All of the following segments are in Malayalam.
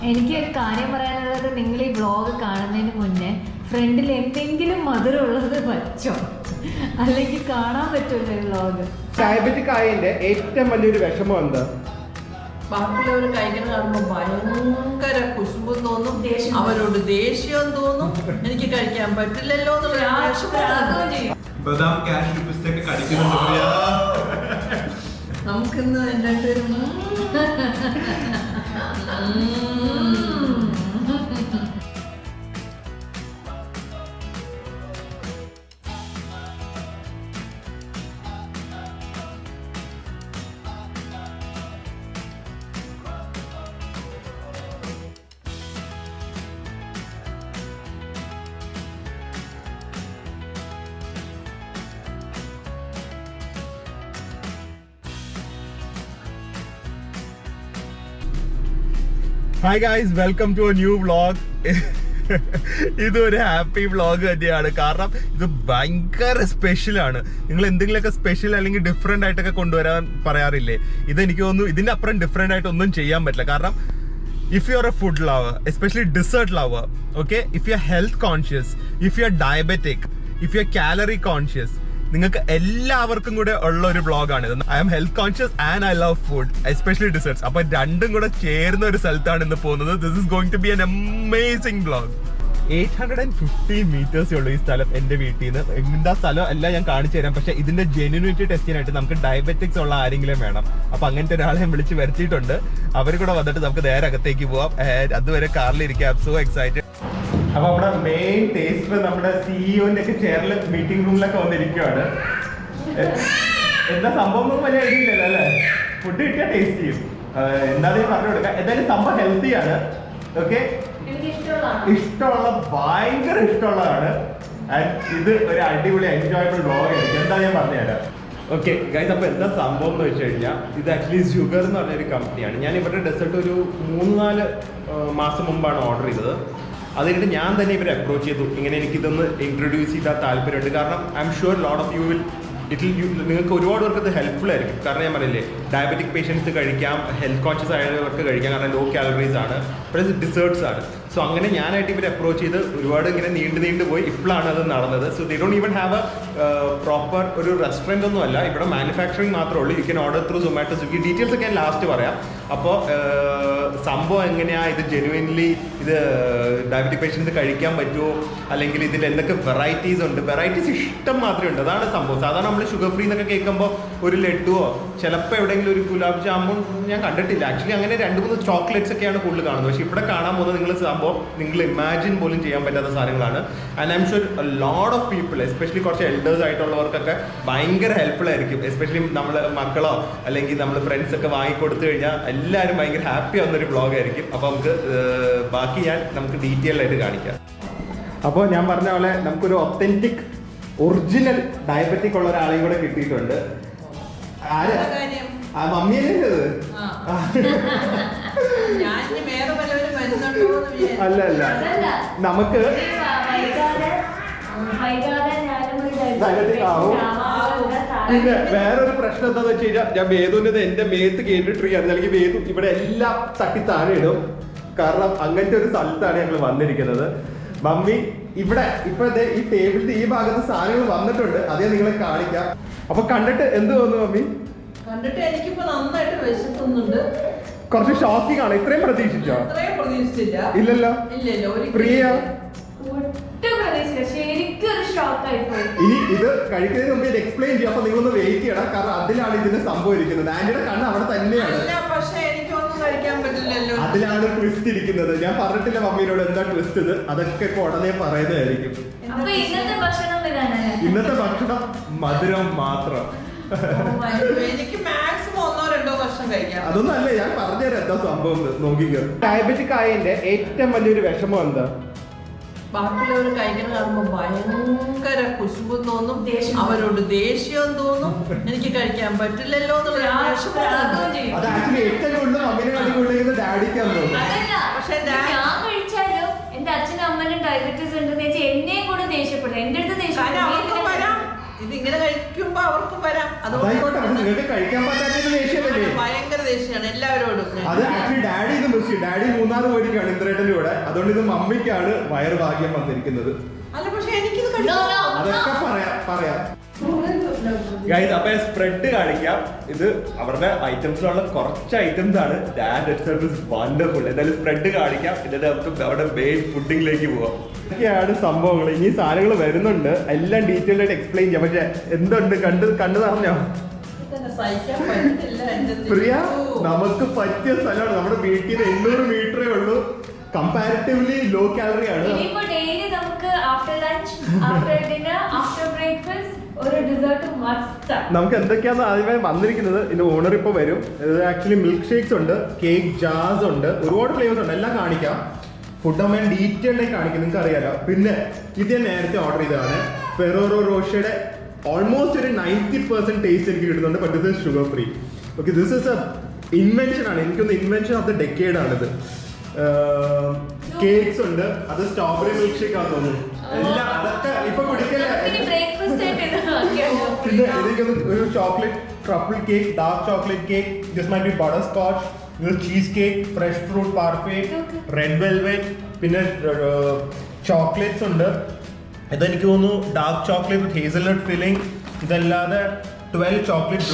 എനിക്കൊരു കാര്യം പറയാനുള്ളത്, നിങ്ങൾ ഈ വ്ളോഗ് കാണുന്നതിന് മുന്നേ ഫ്രണ്ടിൽ എന്തെങ്കിലും മധുരമുള്ളത് വച്ചോ, അല്ലെങ്കിൽ കാണാൻ പറ്റുമല്ലോ ഈ വ്ളോഗ്. ഡയബറ്റിക് ആയതിന്റെ ഏറ്റവും വലിയൊരു വിഷമം എന്താ? ബാക്കിയുള്ളവർ കഴിക്കുന്ന കാണുമ്പോൾ ഭയങ്കര കുശുമ്പും തോന്നും, അവരോട് ദേഷ്യം തോന്നും, എനിക്ക് കഴിക്കാൻ പറ്റില്ലല്ലോ ബദാം കാഷ്യൂ പിസ്തയൊക്കെ കടിക്കുന്നുണ്ട്. നമുക്കിന്ന് രണ്ടുപേരും hi guys, welcome to a new vlog. ഇതൊരു ഹാപ്പി വ്ളോഗ് തന്നെയാണ്. കാരണം ഇത് ഭയങ്കര സ്പെഷ്യലാണ്. നിങ്ങൾ എന്തെങ്കിലുമൊക്കെ സ്പെഷ്യൽ അല്ലെങ്കിൽ ഡിഫറെന്റ് ആയിട്ടൊക്കെ കൊണ്ടുവരാൻ പറയാറില്ലേ? ഇതെനിക്ക് തോന്നുന്നു ഇതിന്റെ അപ്പുറം ഡിഫറെന്റ് ആയിട്ട് ഒന്നും ചെയ്യാൻ പറ്റില്ല. കാരണം if you are a food lover, especially dessert lover, okay, if you are health conscious, if you are diabetic, if you are calorie conscious, നിങ്ങൾക്ക് എല്ലാവർക്കും കൂടെ ഉള്ള ഒരു വ്ളോഗാണ് ഇത്. I am health conscious and I love food, especially desserts. അപ്പൊ രണ്ടും കൂടെ ചേർന്ന ഒരു സ്ഥലത്താണ് ഇന്ന് പോകുന്നത്. This is going to be an amazing vlog. 850 മീറ്റേഴ്സേ ഉള്ളൂ ഈ സ്ഥലം എന്റെ വീട്ടിൽ നിന്ന്. എന്താ സ്ഥലം എല്ലാം ഞാൻ കാണിച്ചു തരാം. പക്ഷെ ഇതിന്റെ ജെന്യൂനിറ്റി ടെസ്റ്റ് ചെയ്യാനായിട്ട് നമുക്ക് ഡയബറ്റിക്സ് ഉള്ള ആരെങ്കിലും വേണം. അപ്പൊ അങ്ങനത്തെ ഒരാളെ വിളിച്ച് വരുത്തിയിട്ടുണ്ട്. അവർ കൂടെ വന്നിട്ട് നമുക്ക് നേരെ അകത്തേക്ക് പോവാം. അതുവരെ കാറിലിരിക്കാം. So excited. അപ്പൊ നമ്മുടെ മെയിൻ ടേസ്റ്റർ നമ്മുടെ സിഇഒന്റെ ഒക്കെ ചെയറിൽ മീറ്റിംഗ് റൂമിലൊക്കെ വന്നിരിക്കുവാണ്. എന്താ സംഭവം ഒന്നും വലിയ ഐഡിയ ഇല്ലല്ലോ അല്ലേ? ഫുഡ് കിട്ടിയാൽ ടേസ്റ്റ് ചെയ്യും. എന്താണെന്ന് പറഞ്ഞു കൊടുക്കാം. എന്തായാലും സംഭവം ഹെൽത്തിയാണ്. ഓക്കെ, ഇഷ്ടമുള്ള ഭയങ്കര ഇഷ്ടമുള്ളതാണ്. ആൻഡ് ഇത് ഒരു അടിപൊളി എൻജോയബിൾ വ്ളോഗ് ആയിരിക്കും. എന്താ ഞാൻ പറഞ്ഞുതരാം. ഓക്കെ ഗൈസ്, അപ്പൊ എന്താ സംഭവം എന്ന് വെച്ച് കഴിഞ്ഞാൽ ഇത് ആക്ച്വലി ഷുഗർ എന്ന് പറഞ്ഞൊരു കമ്പനിയാണ്. ഞാൻ ഇവരുടെ ഡെസേർട്ട് ഒരു 3-4 മാസം മുമ്പാണ് ഓർഡർ ചെയ്തത്. അത് കഴിഞ്ഞിട്ട് ഞാൻ തന്നെ ഇവരെ അപ്രോച്ച് ചെയ്തു. ഇങ്ങനെ എനിക്കിതൊന്ന് ഇൻട്രൊഡ്യൂസ് ചെയ്താൽ താല്പര്യമുണ്ട്. കാരണം I am sure lot of you will നിങ്ങൾക്ക് ഒരുപാട് പേർക്ക് ഇത് ഹെൽപ്ഫുൾ ആയിരിക്കും. കാരണം ഞാൻ പറയില്ലേ, ഡയബറ്റിക് പേഷ്യൻസ് കഴിക്കാം, ഹെൽത്ത് കോൺഷ്യസ് ആയവർക്ക് കഴിക്കാം. കാരണം ലോ കാലറീസ് ആണ്, പ്ലസ് ഡിസേർട്ട്സ് ആണ്. സോ അങ്ങനെ ഞാനായിട്ട് ഇവരെ അപ്രോച്ച് ചെയ്ത് ഒരുപാട് ഇങ്ങനെ നീണ്ടു പോയി ഇപ്പോഴാണ് അത് നടന്നത്. So they don't even have A proper ഒരു റെസ്റ്റോറൻറ്റ് ഒന്നും അല്ല. ഇവിടെ മാനുഫാക്ചറിങ് മാത്രമേ ഉള്ളൂ. You can order through Zomato, Swiggy. Details ഒക്കെ ഞാൻ ലാസ്റ്റ് പറയാം. അപ്പോൾ സംഭവം എങ്ങനെയാണ്, ഇത് ജെനുവിൻലി ഇത് ഡയബറ്റിക് പേഷ്യൻസ് കഴിക്കാൻ പറ്റുമോ, അല്ലെങ്കിൽ ഇതിൽ എന്തൊക്കെ വെറൈറ്റീസ് ഉണ്ട്. വെറൈറ്റീസ് ഇഷ്ടം മാത്രമേ ഉണ്ട്. അതാണ് സംഭവം. സാധാരണ നമ്മൾ ഷുഗർ ഫ്രീ എന്നൊക്കെ കേൾക്കുമ്പോൾ ഒരു ലഡുവോ ചിലപ്പോൾ എവിടെയെങ്കിലും ഒരു ഗുലാബ് ജാമുൻ ഞാൻ കണ്ടിട്ടില്ല. ആക്ച്വലി അങ്ങനെ 2-3 ചോക്ലേറ്റ്സ് ഒക്കെയാണ് കൂടുതൽ കാണുന്നത്. പക്ഷേ ഇവിടെ കാണാൻ പോകുന്നത് നിങ്ങൾ ഇമാജിൻ പോലും ചെയ്യാൻ പറ്റാത്ത സാധനങ്ങളാണ്. And I am sure lot of people, especially കുറച്ച് എൽഡേഴ്സ് ആയിട്ടുള്ളവർക്കൊക്കെ ഭയങ്കര ഹെൽപ്ഫുൾ ആയിരിക്കും. എസ്പെഷ്യലി നമ്മൾ മക്കളോ അല്ലെങ്കിൽ നമ്മൾ ഫ്രണ്ട്സ് ഒക്കെ വാങ്ങിക്കൊടുത്തു കഴിഞ്ഞാൽ എല്ലാവരും ഭയങ്കര ഹാപ്പി ആവുന്നൊരു വ്ളോഗ് ആയിരിക്കും. അപ്പോൾ ബാക്കി നമുക്ക് ഡീറ്റെയിൽ ആയിട്ട് കാണിക്കാം. അപ്പോൾ ഞാൻ പറഞ്ഞ പോലെ നമുക്കൊരു ഒത്തന്റിക് ഒറിജിനൽ ഡയബറ്റിക് ഉള്ള ഒരാളെയും കൂടെ കിട്ടിയിട്ടുണ്ട്. മമ്മിയല്ലേ അല്ല നമുക്ക് പിന്നെ വേറൊരു പ്രശ്നം എന്താന്ന് വെച്ച് കഴിഞ്ഞാൽ, ഞാൻ വേദുവിന്റെ എന്റെ മേത്ത് കേട്ടിട്ടിരിക്കുകയാണ്. അല്ലെങ്കിൽ വേദു ഇവിടെ എല്ലാം തട്ടി താഴെ ഇടും. കാരണം അങ്ങനത്തെ ഒരു സ്ഥലത്താണ് ഞങ്ങൾ വന്നിരിക്കുന്നത്. മമ്മി ഇവിടെ ഇപ്പോഴത്തെ ഈ ടേബിളിന്റെ ഈ ഭാഗത്ത് സാധനങ്ങൾ വന്നിട്ടുണ്ട്. അതേ നിങ്ങളെ കാണിക്കാം. അപ്പൊ കണ്ടിട്ട് എന്ത് തോന്നുന്നു മമ്മി? കണ്ടിട്ട് എനിക്കിപ്പോ നന്നായിട്ട് വിശക്കുന്നുണ്ട്. കുറച്ച് ഷോക്കിംഗ് ആണ്. ഇത്രയും പ്രതീക്ഷിച്ചോ? ഇല്ലല്ലോ. പ്രിയ ഇനി ഇത് കഴിക്കുന്നതിന് മുമ്പ് ഇത് എക്സ്പ്ലെയിൻ ചെയ്യാം. അപ്പൊ നിങ്ങളൊന്ന് വെയിറ്റ് ചെയ്യണം. കാരണം അതിലാണ് ഇതിന്റെ സംഭവം ഇരിക്കുന്നത്. ആന്റിയുടെ കണ്ണ് അവിടെ തന്നെയാണ്. അതിലാണ് ട്വിസ്റ്റ് ഇരിക്കുന്നത്. ഞാൻ പറഞ്ഞിട്ടില്ല മമ്മിയോട് എന്താ ട്വിസ്റ്റ്. ഇത് അതൊക്കെ ഉടനെ പറയുന്നതായിരിക്കും. ഇന്നത്തെ ഭക്ഷണം മധുരം മാത്രം. അതൊന്നും അല്ല, ഞാൻ പറഞ്ഞുതരാം എന്താ സംഭവം നോക്കിക്കോ. ഡയബറ്റിക് ആയതിന്റെ ഏറ്റവും വലിയൊരു വിഷമം എന്താ? ബാക്കിയുള്ളവർ കഴിക്കുന്ന കാണുമ്പോൾ ഭയങ്കര കുശുമ്പും തോന്നും, അവരോട് ദേഷ്യം തോന്നും, എനിക്ക് കഴിക്കാൻ പറ്റില്ലല്ലോ പക്ഷെ എന്റെ അച്ഛനും അമ്മനും ഡയബറ്റീസ് ഉണ്ടെന്ന് വെച്ചാൽ എന്നെയും കൂടെ ദേഷ്യപ്പെടും. എന്റെ അടുത്ത് ദേഷ്യം ഇതിങ്ങനെ കഴിക്കുമ്പോ അവർക്കും വരാം. അതായിക്കോട്ടെ, പക്ഷെ നിങ്ങൾക്ക് കഴിക്കാൻ പറ്റാത്ത ദേഷ്യമല്ലേ? ഭയങ്കര ദേഷ്യമാണ് എല്ലാവരോടും. അത് ആക്ച്വലി ഡാഡി ഇത് മിസ് ചെയ്യും. ഡാഡി മൂന്നാർ പോയിരിക്കുകയാണ് ഇന്ദ്രേട്ടന്റെ കൂടെ. അതുകൊണ്ട് ഇത് മമ്മിക്കാണ് വയറുഭാഗ്യം വന്നിരിക്കുന്നത്. അല്ല പക്ഷെ എനിക്കിത് അതൊക്കെ പറയാം. ഗൈസ്, അപ്പൊ സ്പ്രെഡ് കാണിക്കാം. ഇത് അവരുടെ ഐറ്റംസിലുള്ള കുറച്ച് ഐറ്റംസ് ആണ്. That itself is wonderful. എന്തായാലും സ്പ്രെഡ് കാണിക്കാം, എന്നിട്ട് നമുക്ക് അവിടെ മെയിൻ ഫുഡിങ്ങിലേക്ക് പോവാം. ഇതൊക്കെയാണ് സംഭവങ്ങൾ. ഇനി സാധനങ്ങൾ വരുന്നുണ്ട്, എല്ലാം ഡീറ്റെയിൽഡ് ആയിട്ട് എക്സ്പ്ലെയിൻ ചെയ്യാം. പക്ഷെ എന്തുണ്ട് കണ്ടു പറഞ്ഞോ സഹിക്കാൻ പറ്റില്ല. പ്രിയ, നമുക്ക് പറ്റിയ സ്ഥലമാണ്. നമ്മുടെ വീട്ടിൽ 800 മീറ്ററേ ഉള്ളൂ. കമ്പാരിറ്റീവ്ലി ലോ കാലറി ആണ്. ഡെയിലി നമുക്ക് after lunch, after dinner, after breakfast ഒരു ഡെസേർട്ട് മസ്റ്റ്. നമുക്ക് എന്തൊക്കെയാണ് ആദ്യമായി വന്നിരിക്കുന്നത്. ഇതിന്റെ ഓണർ ഇപ്പൊ വരും. ഇത് ആക്ച്വലി മിൽക്ക് ഷേക്സ് ഉണ്ട്, കേക്ക് ജാസ് ഉണ്ട്, ഒരുപാട് ഫ്ലേവേഴ്സ് ഉണ്ട്. എല്ലാം കാണിക്കാം. ഫുഡ് അമ്മ ഡീറ്റെയിൽഡായി കാണിക്കും, നിങ്ങൾക്ക് അറിയാലോ. പിന്നെ ഇത് ഞാൻ നേരത്തെ ഓർഡർ ചെയ്തതാണ്. ഫെറോറോ റോഷയുടെ ഓൾമോസ്റ്റ് ഒരു 90% ടേസ്റ്റ് എനിക്ക് കിട്ടുന്നുണ്ട്. But this is sugar free. Okay, this is A invention ആണ്. എനിക്കൊന്ന് ഇൻവെൻഷൻ ഓഫ് ദ ഡെക്കേഡ് ആണിത്. കേക്ക്സ് ഉണ്ട്, അത് സ്ട്രോബെറി മിൽക്ക് ഷേക്ക് ആണെന്ന് തോന്നുന്നു. എല്ലാം അതൊക്കെ ഇപ്പൊ കുടിക്കല്ലേ. പിന്നെ എനിക്കൊന്ന് ഒരു chocolate truffle cake, dark chocolate cake, this might be butterscotch, cheesecake, fresh fruit parfait, red velvet, പിന്നെ ചോക്ലേറ്റ്സ് ഉണ്ട്. ഇതെനിക്ക് തോന്നുന്നു dark chocolate with hazelnut filling. ഇതല്ലാതെ 12 ചോക്ലേറ്റ്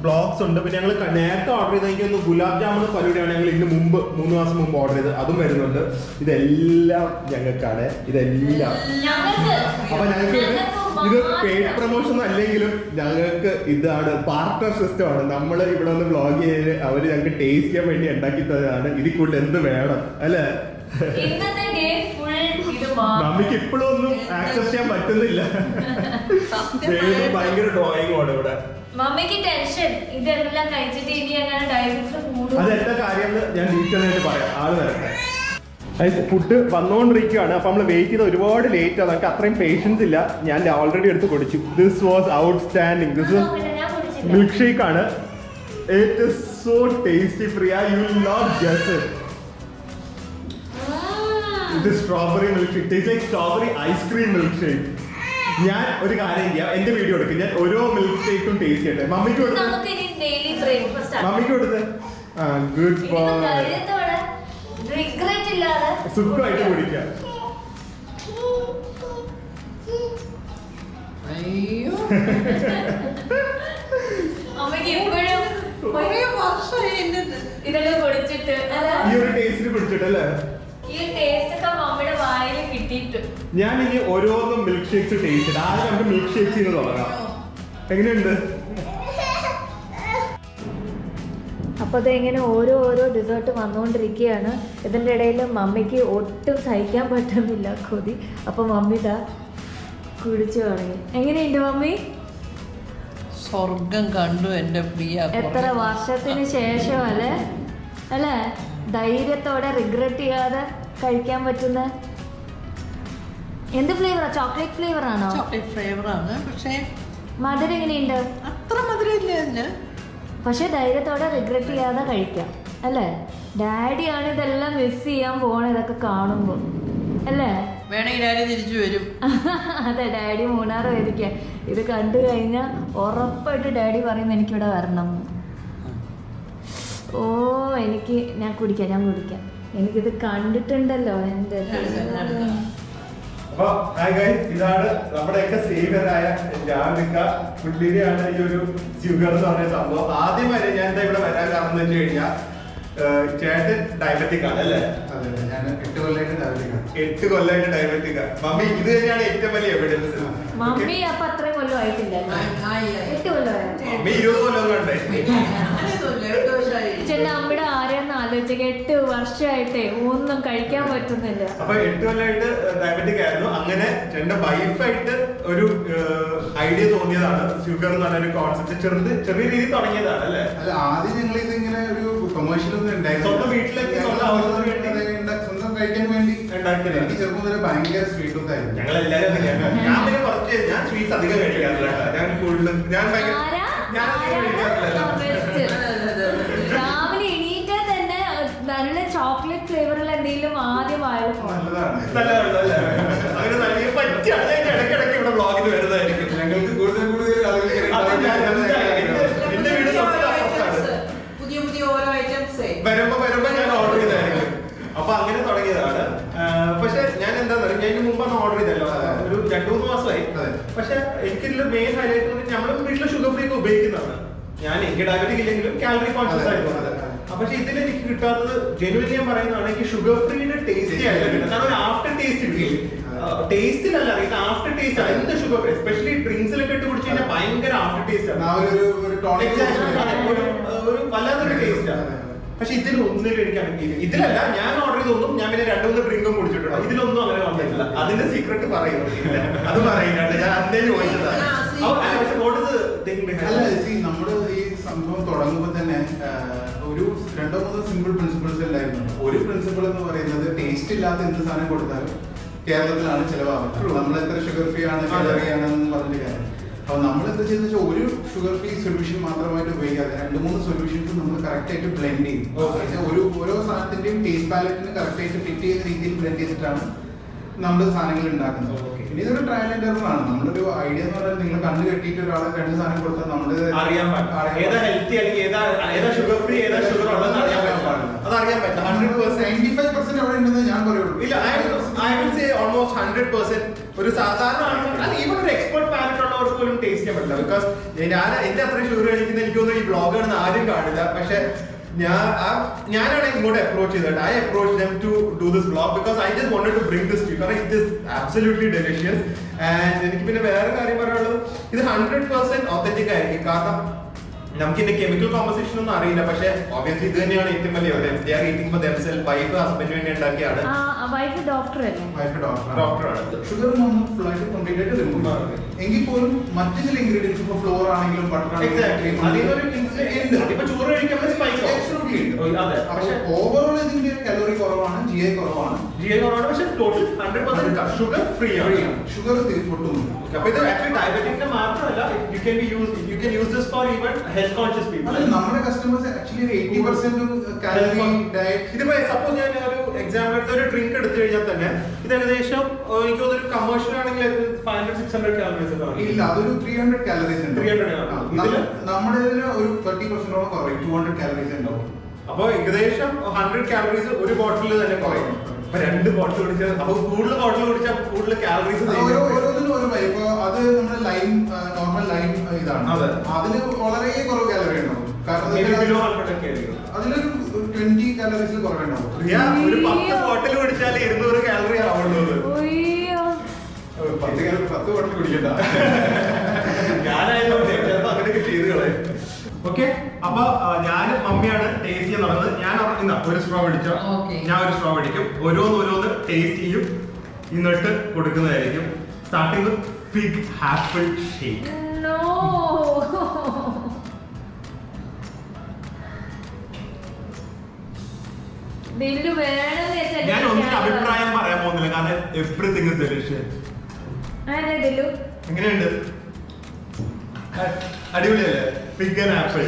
ബ്ലോക്സ് ഉണ്ട്. പിന്നെ ഞങ്ങൾ നേരത്തെ ഓർഡർ ചെയ്ത് എനിക്ക് ഒന്ന് ഗുലാബ് ജാമുൻ ഫലൂഡയാണ് ഞങ്ങൾ ഇതിന് മുമ്പ് 3 മാസം മുമ്പ് ഓർഡർ ചെയ്ത്, അതും വരുന്നുണ്ട്. ഇതെല്ലാം ഞങ്ങൾക്കാണ്. ഇതെല്ലാം അപ്പൊ ഞങ്ങൾക്ക് ഇത് പെയ്ഡ് പ്രൊമോഷൻ ഒന്നും അല്ലെങ്കിലും ഞങ്ങൾക്ക് ഇതാണ് പാർട്ണർ സിസ്റ്റം ആണ്. നമ്മൾ ഇവിടെ ഒന്ന് വ്ളോഗ് ചെയ്ത് അവർ ഞങ്ങൾക്ക് ടേസ്റ്റ് ചെയ്യാൻ വേണ്ടി ഉണ്ടാക്കി തന്നതാണ്. ഇതിൽ കൂടുതൽ എന്ത് വേണം അല്ലേ? മമ്മിക്ക് ഇപ്പോഴും ഒന്നും ആക്സെപ്റ്റ് ചെയ്യാൻ പറ്റുന്നില്ല. ഭയങ്കര ഡ്രോയിങ് ആണ് ഇവിടെ. മമ്മിക്ക് ടെൻഷൻ, ഇതെല്ലാം കഴിച്ചിട്ട് ഇനി അങ്ങനെ ഡയബറ്റീസ് കൂടും. അതെന്താ കാര്യം ഞാൻ ഡീറ്റെയിൽ ആയിട്ട് പറയാം. ആള് വരട്ടെ. ഫുഡ് വന്നുകൊണ്ടിരിക്കുകയാണ്. അപ്പൊ നമ്മൾ വെയിറ്റ് ചെയ്ത് ഒരുപാട് ലേറ്റ് ആണ്. നമുക്ക് അത്രയും പേഷ്യൻസ് ഇല്ല. ഞാൻ ഓൾറെഡി എടുത്ത് കുടിച്ചു. This was outstanding. This milkshake ആണ്. It is so tasty. Priya, you will not guess it. ഇത് strawberry milkshake. Taste like strawberry ice cream milkshake. ഞാൻ ഒരു കാര്യം ചെയ്യാം, എന്റെ വീഡിയോ എടുക്കും. ഞാൻ ഓരോ മിൽക്ക് ഷേക്കും ടേസ്റ്റ് ചെയ്യട്ടെ. മമ്മിക്ക് കൊടുത്ത് മമ്മിക്ക് കൊടുത്ത് ഗുഡ് ബോയ്. സുഖമായിട്ട് കുടിക്കാം. അയ്യോ ഇതെല്ലാം കുടിച്ചിട്ട് ഈ ഒരു ടേസ്റ്റിന് കുടിച്ചിട്ടല്ലേ? ഞാൻ ഇനി ഓരോന്നും മിൽക്ക് ഷേക്സ് ടേസ്റ്റ് ചെയ്ത് ആദ്യം നമുക്ക് മിൽക്ക് ഷേക്സ് തുടങ്ങാം. എങ്ങനെയുണ്ട്? അപ്പോൾ അതിങ്ങനെ ഓരോ ഡെസേർട്ട് വന്നുകൊണ്ടിരിക്കുകയാണ്. ഇതിൻ്റെ ഇടയിൽ മമ്മിക്ക് ഒട്ടും സഹിക്കാൻ പറ്റുന്നില്ല കൊതി. അപ്പോൾ മമ്മി ഇതാ കുടിച്ചു തുടങ്ങി. എങ്ങനെയുണ്ട് മമ്മി? സ്വർഗം കണ്ടു എൻ്റെ പ്രിയ. എത്ര വർഷത്തിന് ശേഷം അല്ലേ ധൈര്യത്തോടെ റിഗ്രറ്റ് ചെയ്യാതെ കഴിക്കാൻ പറ്റുന്ന. എന്ത് ഫ്ലേവറാ? ചോക്ലേറ്റ് ഫ്ലേവർ ആണോ? ചോക്ലേറ്റ് ഫ്ലേവറാണ്. പക്ഷേ മധുരം എങ്ങനെയുണ്ട്? അത്ര മധുരം ഇല്ല അതിന്. പക്ഷെ ധൈര്യത്തോടെ റിഗ്രറ്റ് ചെയ്യാതെ കഴിക്കാം അല്ലേ? ഡാഡിയാണ് ഇതെല്ലാം മിസ് ചെയ്യാൻ പോണ ഇതൊക്കെ കാണുമ്പോൾ അല്ലേ? വേണമെങ്കിൽ ഡാഡി തിരിച്ചു വരും. അതെ, ഡാഡി മൂന്നാർ വരിക. ഇത് കണ്ടു കഴിഞ്ഞാൽ ഉറപ്പായിട്ട് ഡാഡി പറയും എനിക്കിവിടെ വരണം. ഓ ഞാൻ കുടിക്കാം. എനിക്കിത് കണ്ടിട്ടുണ്ടല്ലോ. എൻ്റെ അപ്പൊ ഇതാണ് നമ്മുടെയൊക്കെ സേവിയറായ ജാമിക്ക. പുള്ളിനെയാണ് ഈ ഒരു ഷുഗർ എന്ന് പറഞ്ഞ സംഭവം. ആദ്യം വരെ ഞാൻ എന്താ ഇവിടെ വരാൻ കാരണം എന്ന് വെച്ച് കഴിഞ്ഞാൽ ചേട്ടൻ ഡയബറ്റിക് ആണ് അല്ലേ? ഞാൻ 8 കൊല്ലമായിട്ട് ഡയബറ്റിക് ആണ്. 8 കൊല്ലമായിട്ട് ഡയബറ്റിക് ആണ് മമ്മി. ഇത് തന്നെയാണ് ഏറ്റവും വലിയ എവിഡൻസ്. മമ്മി അപ്പൊ അത്രയും കൊല്ലം ആയിട്ടില്ല. 8 കൊല്ലമായി. മമ്മി 20 കൊല്ലം കൊണ്ടേ. ചേട്ടൻ അമ്മയുടെ ആരെയൊന്നും ആലോചിക്കുക. 8 വർഷമായിട്ടേ ഒന്നും കഴിക്കാൻ പറ്റുന്നില്ല. അപ്പൊ 8 കൊല്ലമായിട്ട് ഡയബറ്റിക് ആയിരുന്നു. അങ്ങനെ എന്റെ വൈഫായിട്ട് ഒരു ഐഡിയ തോന്നിയതാണ് ഷുഗർ എന്ന് പറഞ്ഞ ഒരു കോൺസെപ്റ്റ്. ചെറിയ രീതിയിൽ തുടങ്ങിയതാണ് അല്ലേ? അല്ല, ആദ്യം ഞങ്ങൾ ഇത് ഇങ്ങനെ ഒരു കൊമേഴ്ഷ്യൽ ഒന്നും സ്വന്തം വീട്ടിലേക്ക് സ്വന്തം ആവശ്യത്തിന് വേണ്ടി സ്വന്തം കഴിക്കാൻ വേണ്ടി ഉണ്ടാക്കിയത്. എനിക്ക് ചെറുപ്പം മുതലേ ഭയങ്കര സ്വീറ്റ് ടൂത്ത് ആയിരുന്നു. ഞങ്ങളെല്ലാരും ഞാൻ സ്വീറ്റ്സ് അധികം കഴിക്കാറില്ല. ഞാൻ കൂടുതലും രാവിലെ എണീറ്റാൽ തന്നെ നല്ല ചോക്ലേറ്റ് ഫ്ലേവറിൽ എന്തെങ്കിലും ആദ്യം ആയാലും നല്ലതാണ്. ഇടയ്ക്കിടയ്ക്ക് ഇവിടെ വ്ളോഗിന് വരുന്നതായിരിക്കും. ഞങ്ങൾക്ക് കൂടുതൽ വരുമ്പോ ഞാൻ ഓർഡർ ചെയ്തായിരുന്നു. അപ്പൊ അങ്ങനെ തുടങ്ങിയതാണ്. പക്ഷെ ഞാൻ എന്താ പറയുക, ഞാൻ മുമ്പാണ് ഓർഡർ ചെയ്തല്ലോ, ഒരു 2-3 മാസമായി. പക്ഷെ എനിക്കിതിൽ മെയിൻ ഹൈലൈറ്റ് നമ്മുടെ വീട്ടിലെ ഷുഗർ ഫ്രീ ഒക്കെ ഉപയോഗിക്കുന്നതാണ് ഞാൻ. എനിക്ക് ഡയബറ്റിക് ഇല്ലെങ്കിലും കാലറി കോൺഷ്യസ് ആയിരുന്നു. പക്ഷെ ഇതിൽ എനിക്ക് കിട്ടാത്തത് ജെനുവിൻ ഞാൻ പറയുന്നതാണ്, എനിക്ക് ഷുഗർ ഫ്രീയുടെ ടേസ്റ്റി ആയിട്ട് കിട്ടും. കാരണം ഒരു ആഫ്റ്റർ ടേസ്റ്റ് കിട്ടില്ല, ടേസ്റ്റിലല്ല, ഇത് ആഫ്റ്റർ ടേസ്റ്റ് ആണ്. എന്ത് ഷുഗർ ഫ്രീ എസ്പെഷ്യലി ഡ്രിങ്ക്സിലൊക്കെ ഇട്ട് കുടിച്ചു കഴിഞ്ഞാൽ ഭയങ്കര ആഫ്റ്റർ ടേസ്റ്റ് ആണ്, ഒരു വല്ലാത്തൊരു ടേസ്റ്റ് ആണ്. പക്ഷെ ഇതിലൊന്നിലും എനിക്ക് ഇതിലല്ല ഞാൻ ഓർഡർ ചെയ്തൊന്നും ഞാൻ പിന്നെ 2-3 ഡ്രിങ്കും കുടിച്ചിട്ടുണ്ട്. ഇതിലൊന്നും അങ്ങനെ വന്നിട്ടില്ല. അതിന്റെ സീക്രട്ട് പറയുന്നത് അത് പറയുന്നുണ്ട്, ഞാൻ അന്നേ ചോദിച്ചതാണ്. നമ്മുടെ ഈ സംഭവം തുടങ്ങുമ്പോൾ തന്നെ ഒരു 2-3 സിമ്പിൾ പ്രിൻസിപ്പിൾസ് ഉണ്ടായിരുന്നു. ഒരു പ്രിൻസിപ്പിൾ എന്ന് പറയുന്നത് ടേസ്റ്റ് ഇല്ലാത്ത എന്ത് സാധനം കൊടുത്താലും കേരളത്തിലാണ് ചിലവാകുന്നത്. നമ്മൾ എത്ര ഷുഗർ ഫ്രീ ആണ് കാലറി ആണെന്ന് പറഞ്ഞിട്ട് കാര്യം. അപ്പൊ നമ്മൾ എന്താ ചെയ്യുന്ന വെച്ചാൽ ഒരു ഷുഗർ ഫ്രീ സൊല്യൂഷൻ മാത്രമായിട്ട് ഉപയോഗിക്കാതെ 2-3 സൊല്യൂഷൻസ് നമ്മൾ കറക്റ്റ് ആയിട്ട് ബ്ലെൻഡ് ചെയ്യും. ഓരോ സാധനത്തിന്റെയും ടേസ്റ്റ് പാലറ്റിന് കറക്റ്റ് ആയിട്ട് ഫിറ്റ് ചെയ്യുന്ന രീതിയിൽ ബ്ലെൻഡ് ചെയ്തിട്ടാണ് നമ്മൾ സാധനങ്ങൾ ഉണ്ടാക്കുന്നത്. ഇനി ഇതൊരു ട്രയൽ ആൻഡ് എറർ ആണ്. നമ്മുടെ ഒരു ഐഡിയ എന്ന് പറഞ്ഞാൽ നിങ്ങൾ കണ്ണ് കെട്ടിയിട്ട് ഒരാളെ 2 സാധനം കൊടുത്താൽ നമ്മൾ അറിയാൻ പാടില്ല ഏതാ ഹെൽത്തി അല്ലെങ്കിൽ ഏതാ ഷുഗർ ഫ്രീ ഏതാ ഷുഗർ ഉള്ളതെന്ന് അറിയാൻ പാടില്ല. അത് അറിയാൻ പറ്റില്ല. 95% അവിടെ ഉണ്ടെന്ന് ഞാൻ പറയുള്ളൂ. ഇല്ല, ഐ വിൽ സേ ഓൾമോസ്റ്റ് 100%. ഒരു സാധാരണ ഈവൻ ഒരു എക്സ്പെർട്ട് പാലറ്റ് ഉള്ളവർക്ക് പോലും ടേസ്റ്റ് ചെയ്യാൻ പറ്റില്ല. ബിക്കോസ് ഞാൻ എന്റെ അത്രയും ഷുഗർ കഴിക്കുന്ന എനിക്കൊന്നും ഈ ബ്ലോഗ് ആണെന്ന് ആരും കാണില്ല. പക്ഷെ ഞാനാണ് ഇങ്ങോട്ട് അപ്രോച്ച് ചെയ്തത്. I approach them to do this vlog because I just wanted to bring this to you. കാരണം it is absolutely delicious. And എനിക്ക് പിന്നെ വേറെ കാര്യം പറയാനുള്ളത്, ഇത് 100% ഒത്തന്റിക് ആയിരിക്കും. കാരണം നമുക്ക് ഇതിന്റെ കെമിക്കൽ കോമ്പോസിഷൻ ഒന്നും അറിയില്ല. പക്ഷെ ഒബ്വിയസ്ലി ഇത് തന്നെയാണ് ഏറ്റവും വലിയ വൈഫ് ഹസ്ബൻഡ് വേണ്ടി ഉണ്ടാക്കിയാണ്. ഡോക്ടറാണ്. ഷുഗർ കംപ്ലീറ്റ് ആയിട്ട് റിമൂവ് ആകുന്നത് എങ്കിൽ പോലും മറ്റു ചില ഇൻഗ്രീഡിയൻസ് ഇപ്പൊ ഫ്ലോർ ആണെങ്കിലും ബട്ടർ ഓവറോൾ ഇതിന്റെ കലോറി കുറവാണ്, GI കുറവാണ്. പക്ഷെ ടോട്ടൽ 100% ഷുഗർ ഫ്രീ ആണ്. ഷുഗർ ഒട്ടും. അപ്പൊ ഇത് ആക്ച്വലി ഡയബറ്റിക്കിന് മാത്രമല്ല, you can use this four even health conscious people. നമ്മുടെ കസ്റ്റമേഴ്സ് ആക്ച്വലി 80% കാലറി ഡയറ്റ്. ഇതിപ്പോ സപ്പോസ് ഞാൻ ഒരു എക്സാമ്പിൾ എടുത്ത് ഒരു ഡ്രിങ്ക് എടുത്തു കഴിഞ്ഞാൽ തന്നെ ഇത് ഏകദേശം എനിക്ക് തോന്നുന്നു ഒരു കമേഴ്ഷ്യൽ ആണെങ്കിൽ 500-600 കാലറീസ് ഇല്ല, അതൊരു 300 കാലറീസ് ഉണ്ട്. 300 നമ്മുടെ ഇതിന് ഒരു 30% കുറയും, 200 കാലറീസ് ഉണ്ടാവും. അപ്പൊ ഏകദേശം 100 കാലറീസ് ഒരു ബോട്ടിൽ തന്നെ കുറയും. അപ്പൊ 2 ബോട്ടിൽ കുടിച്ചാൽ അപ്പൊ കൂടുതൽ ബോട്ടിൽ കുടിച്ചാൽ കൂടുതൽ കാലറീസ്. ഓരോന്നിനും ഓരോ ഇപ്പൊ അത് നമ്മുടെ ലൈം നോർമൽ ലൈം ഇതാണ്, അതിന് വളരെ കുറവ് കാലറി ഉണ്ടാവും. കാരണം അതിലൊരു 20 കാലറീസ് കുറവുണ്ടാവും. ഒരു 10 ബോട്ടിൽ കുടിച്ചാൽ 200 കാലറി ആവുള്ളത്. 10 ബോട്ടിൽ കുടിക്കണ്ട. ഞാനായതുകൊണ്ട് ചിലപ്പോ അങ്ങനെയൊക്കെ ചെയ്ത് കളയും. ഓക്കെ, അപ്പൊ ഞാനും മമ്മിയാണ് ടേസ്റ്റ് ചെയ്യാൻ നടന്നത്. ഞാൻ ഒരു സ്ട്രോ അടിച്ചോ, ഞാൻ ഒരു സ്ട്രോ അടിക്കും. ഓരോന്ന് ടേസ്റ്റ് ചെയ്യും, എന്നിട്ട് കൊടുക്കുന്നതായിരിക്കും. Starting with fig apple shake. ഞാൻ ഒന്നും അഭിപ്രായം പറയാൻ പോകുന്നില്ല, കാരണം എവറിത്തിങ് ഇസ് ഡെലിഷ്യസ്. എങ്ങനെയുണ്ട്? അടിപൊളിയല്ലേ? Fig and apple.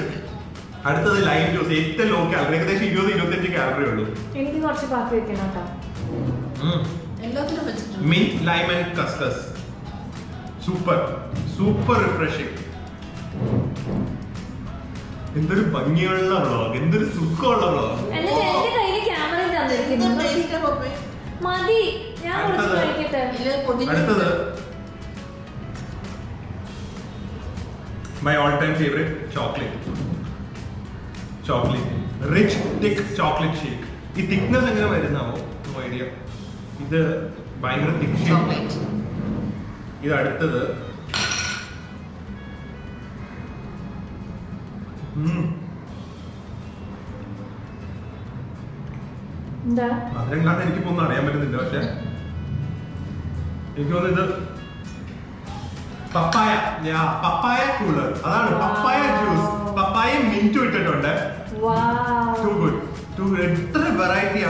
അടുത്തത് ലൈം ജ്യൂസ്, ഏറ്റവും ലോ കാലറി, ഏകദേശം 20-25 കാലറി ഉള്ളൂ. എനിക്ക് കുറച്ച് ബാക്കി വെക്കണം കേട്ടോ. മിന്റ് ലൈം ആൻഡ് കസ്കസ്. Super refreshing. എന്തൊരു ഭംഗിയുള്ള വ്ളോഗ്, എന്തൊരു സുഖമുള്ള വ്ളോഗ്. അടുത്തത് my all-time favorite chocolate rich thick chocolate shake. ഈ thickness എങ്ങനെ വരുന്നാവോ? No idea. ഇത് ഭയങ്കര thick shake. ഇത് അടുത്തത് അതിനെന്താന്ന് എനിക്കിപ്പൊന്നും അറിയാൻ പറ്റുന്നില്ല. പക്ഷെ എനിക്ക് തോന്നുന്നു ഇത് പപ്പായ കൂളർ, അതാണ് പപ്പായ ജ്യൂസ്. പപ്പായ മിന്റും ഇട്ടിട്ടുണ്ട്. Too good. എത്ര വെറൈറ്റിയാ.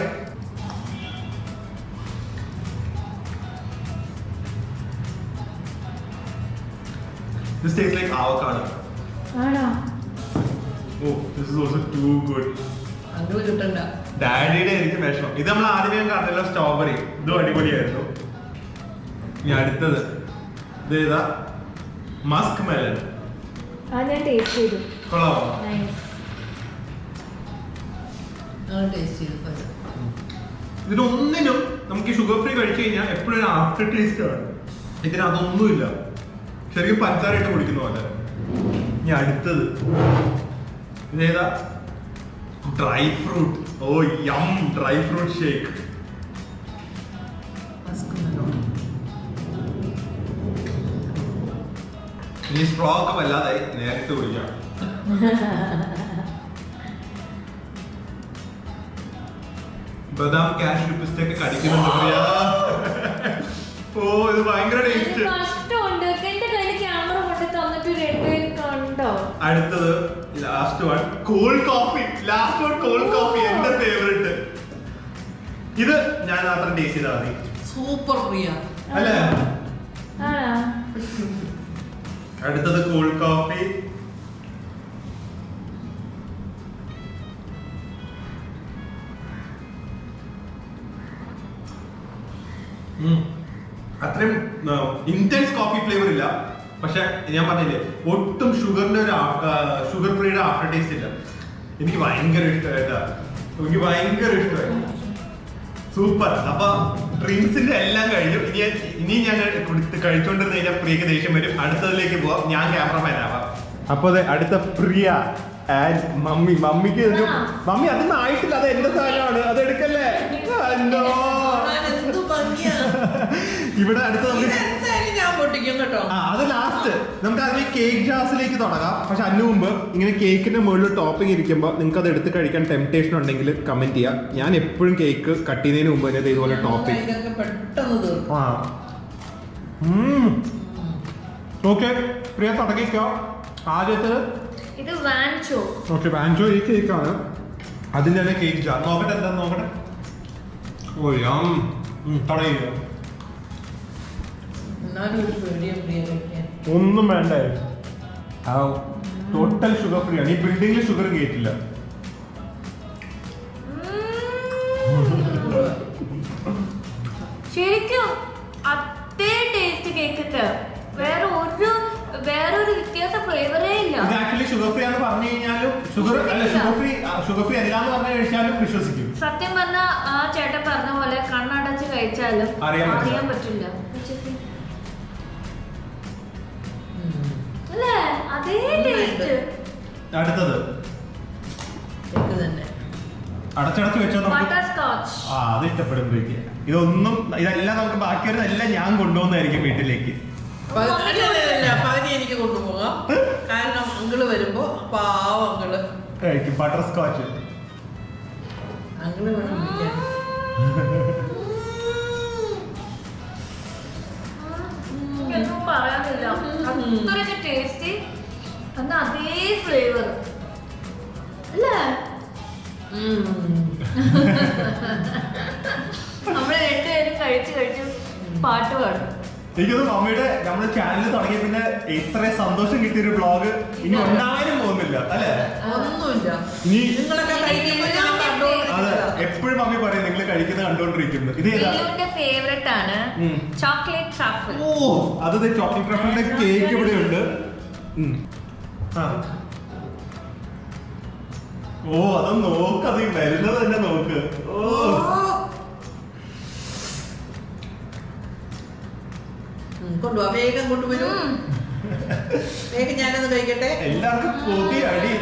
This tastes like avocado. Oh, this is also too good. ഡാഡിയുടെ ആയിരിക്കും വിഷമം. ഇത് നമ്മൾ ആദ്യമേ കണ്ടല്ലോ, സ്ട്രോബെറി. ഇതും അടിപൊളിയായിരുന്നു. ഇനി അടുത്തത് ഇതേതാ? Musk melon. ഞാൻ ടേസ്റ്റ് ചെയ്തു. കൊള്ളാമോ? ടേസ്റ്റ് ചെയ്തത്. ഇതിനൊന്നിനും നമുക്ക് ഷുഗർ ഫ്രീ കഴിച്ചു കഴിഞ്ഞാൽ എപ്പോഴും ഒരു ആഫ്റ്റർ ടേസ്റ്റ് ആണ്. ഇതിന് അതൊന്നുമില്ല, ശരിക്കും പഞ്ചസാര ഇട്ട് കുടിക്കുന്ന പോലെ. ഇനി അടുത്തത് ഇതേതാ? Dry fruit. Oh yum, dry fruit shake. ഇനി സ്ട്രോ ഒക്കെ വല്ലാതെ നേരിട്ട് കുടിക്കാം. ബദാം കാഷ്യൂ പിസ്റ്റൊക്കെ കടിക്കുന്നുണ്ട് പ്രിയ. ഓ ഇത് ഭയങ്കര ടേസ്റ്റ്. കഷ്ടമുണ്ട്, എന്റെ കയ്യിൽ ക്യാമറ കൊണ്ട് തന്നിട്ട് രണ്ടുപേരും കണ്ടോ. അടുത്തത് last one, cold coffee. Last one cold coffee, എന്റെ ഫേവറേറ്റ്. ഇത് ഞാൻ മാത്രം ടേസ്റ്റ് ചെയ്താൽ മതി. സൂപ്പർ പ്രിയ അല്ലേ? ആണോ? അടുത്തത് കോൾഡ് കോഫി. അത്രയും ഇന്റൻസ് കോഫി ഫ്ലേവർ ഇല്ല, പക്ഷെ ഞാൻ പറഞ്ഞില്ലേ ഒട്ടും ഷുഗറിന്റെ ഒരു ഷുഗർ ഫ്രീയുടെ ആഫ്റ്റർ ടേസ്റ്റ് ഇല്ല. എനിക്ക് ഭയങ്കര ഇഷ്ടമായിട്ടാ, എനിക്ക് ഭയങ്കര ഇഷ്ടമായി. സൂപ്പർ. അപ്പൊ ഡ്രിങ്ക്സിന്റെ എല്ലാം കഴിഞ്ഞു. ഇനി ഞാൻ കഴിച്ചുകൊണ്ടിരുന്ന കഴിഞ്ഞാൽ പ്രിയക്ക് ദേഷ്യം വരും. അടുത്തതിലേക്ക് പോവാം, ഞാൻ ക്യാമറമാൻ ആവാം. അപ്പൊ അടുത്ത പ്രിയ ആൻഡ് മമ്മി. മമ്മിക്ക് മമ്മി അതൊന്നും ആയിട്ടില്ല, അത് എന്റെ സാധനമാണ്, അത് എടുക്കല്ലേ. ഇവിടെ അടുത്ത ഞാൻ പൊട്ടിക്കും കേട്ടോ. അത് ലാസ്റ്റ് നമുക്ക് അതിന് കേക്ക് ജാസിലേക്ക് തുടങ്ങാം. പക്ഷെ അതിന് മുമ്പ് ഇങ്ങനെ കേക്കിന്റെ മുകളിൽ ടോപ്പിംഗ് ഇരിക്കുമ്പോൾ നിങ്ങൾക്ക് അത് എടുത്ത് കഴിക്കാൻ ടെംപ്റ്റേഷൻ ഉണ്ടെങ്കിൽ കമന്റ് ചെയ്യാം. ഞാൻ എപ്പോഴും കേക്ക് കട്ട് ചെയ്യുന്നതിന് മുമ്പ് തന്നെ ഇതുപോലെ ടോപ്പിംഗ്. ഓക്കെ പ്രിയ തുടങ്ങിക്കോ. ആദ്യത്തെ ഇത് വാൻചോ. ഓക്കെ വാൻചോ ഈ കേക്കാണ്. അതിന്റെ തന്നെ കേക്ക് ജാർ. നോക്കട്ടെ എന്താ നോക്കട്ടെ. ഓ യം. തുടങ്ങിക്കോ. ഒന്നും വേണ്ട, ടോട്ടൽ ഷുഗർ ഫ്രീ ആണ്. ഈ ബിൽഡിംഗിൽ ഷുഗർ കയറ്റില്ല. ശരിക്കും അതേ ടേസ്റ്റ് കേക്കിന്റെ, വേറൊരു വ്യത്യാസ ഫ്ലേവറേ ഇല്ല. ഇത് ആക്ച്വലി ഷുഗർ ഫ്രീ ആണെന്ന് പറഞ്ഞു കഴിഞ്ഞാലും ഷുഗർ ഫ്രീ അല്ല എന്ന് പറഞ്ഞു കഴിച്ചാലും വിശ്വസിക്കും. സത്യം പറഞ്ഞാൽ ആ ചേട്ടൻ പറഞ്ഞ പോലെ കണ്ണടച്ച് കഴിച്ചാലും അറിയാൻ പറ്റില്ല അല്ലേ, അതേ ടേസ്റ്റ്. അടുത്തത് അടച്ചടച്ച് വെച്ചാൽ ബട്ടർസ്കോച്ച്. അത് ഇഷ്ടപ്പെടും. ഇതെല്ലാം നമുക്ക് ബാക്കി വരുന്നതെല്ലാം ഞാൻ കൊണ്ടുപോകുന്നതായിരിക്കും വീട്ടിലേക്ക്. പകുതി എനിക്ക് കൊണ്ടുപോകാം, കാരണം അങ്കിള് വരുമ്പോ പാവം അങ്കിള് കഴിക്കും ബട്ടർസ്കോച്ച്. അങ്കിള് വേണം വിളിക്കാൻ. ഒന്നും പറയാനില്ല, അത്രയ്ക്ക് ടേസ്റ്റി, എന്നാ അതേ ഫ്ലേവർ അല്ലേ. നമ്മള് രണ്ടുപേരും കഴിച്ച് പാട്ട് പാടും. എനിക്കത് മമ്മിയുടെ നമ്മുടെ ചാനൽ തുടങ്ങിയ പിന്നെ ഇത്ര സന്തോഷം കിട്ടിയൊരു വ്ളോഗ് ഇനി ഉണ്ടാകാനും പോകുന്നില്ല അല്ലേ. ഒന്നുമില്ല. അതെ, എപ്പോഴും മമ്മി പറയും നിങ്ങൾ കഴിക്കുന്നത് കണ്ടോണ്ടിരിക്കുന്നു. ഇത് ഫേവറേറ്റ് ആണ് ചോക്ലേറ്റ് ട്രഫിൾ. ഓ അത് ചോക്ലേറ്റ് ട്രഫിളിന്റെ കേക്ക് ഇവിടെ ഉണ്ട്. ഓ അത് നോക്ക്, അത് വരുന്നത് തന്നെ നോക്ക്. ഓ കൊണ്ടുപോവാ, വേഗം കൊണ്ടുവരൂ. വേഗം ഞാനത് കഴിക്കട്ടെ. എല്ലാവർക്കും കൊതി അടി.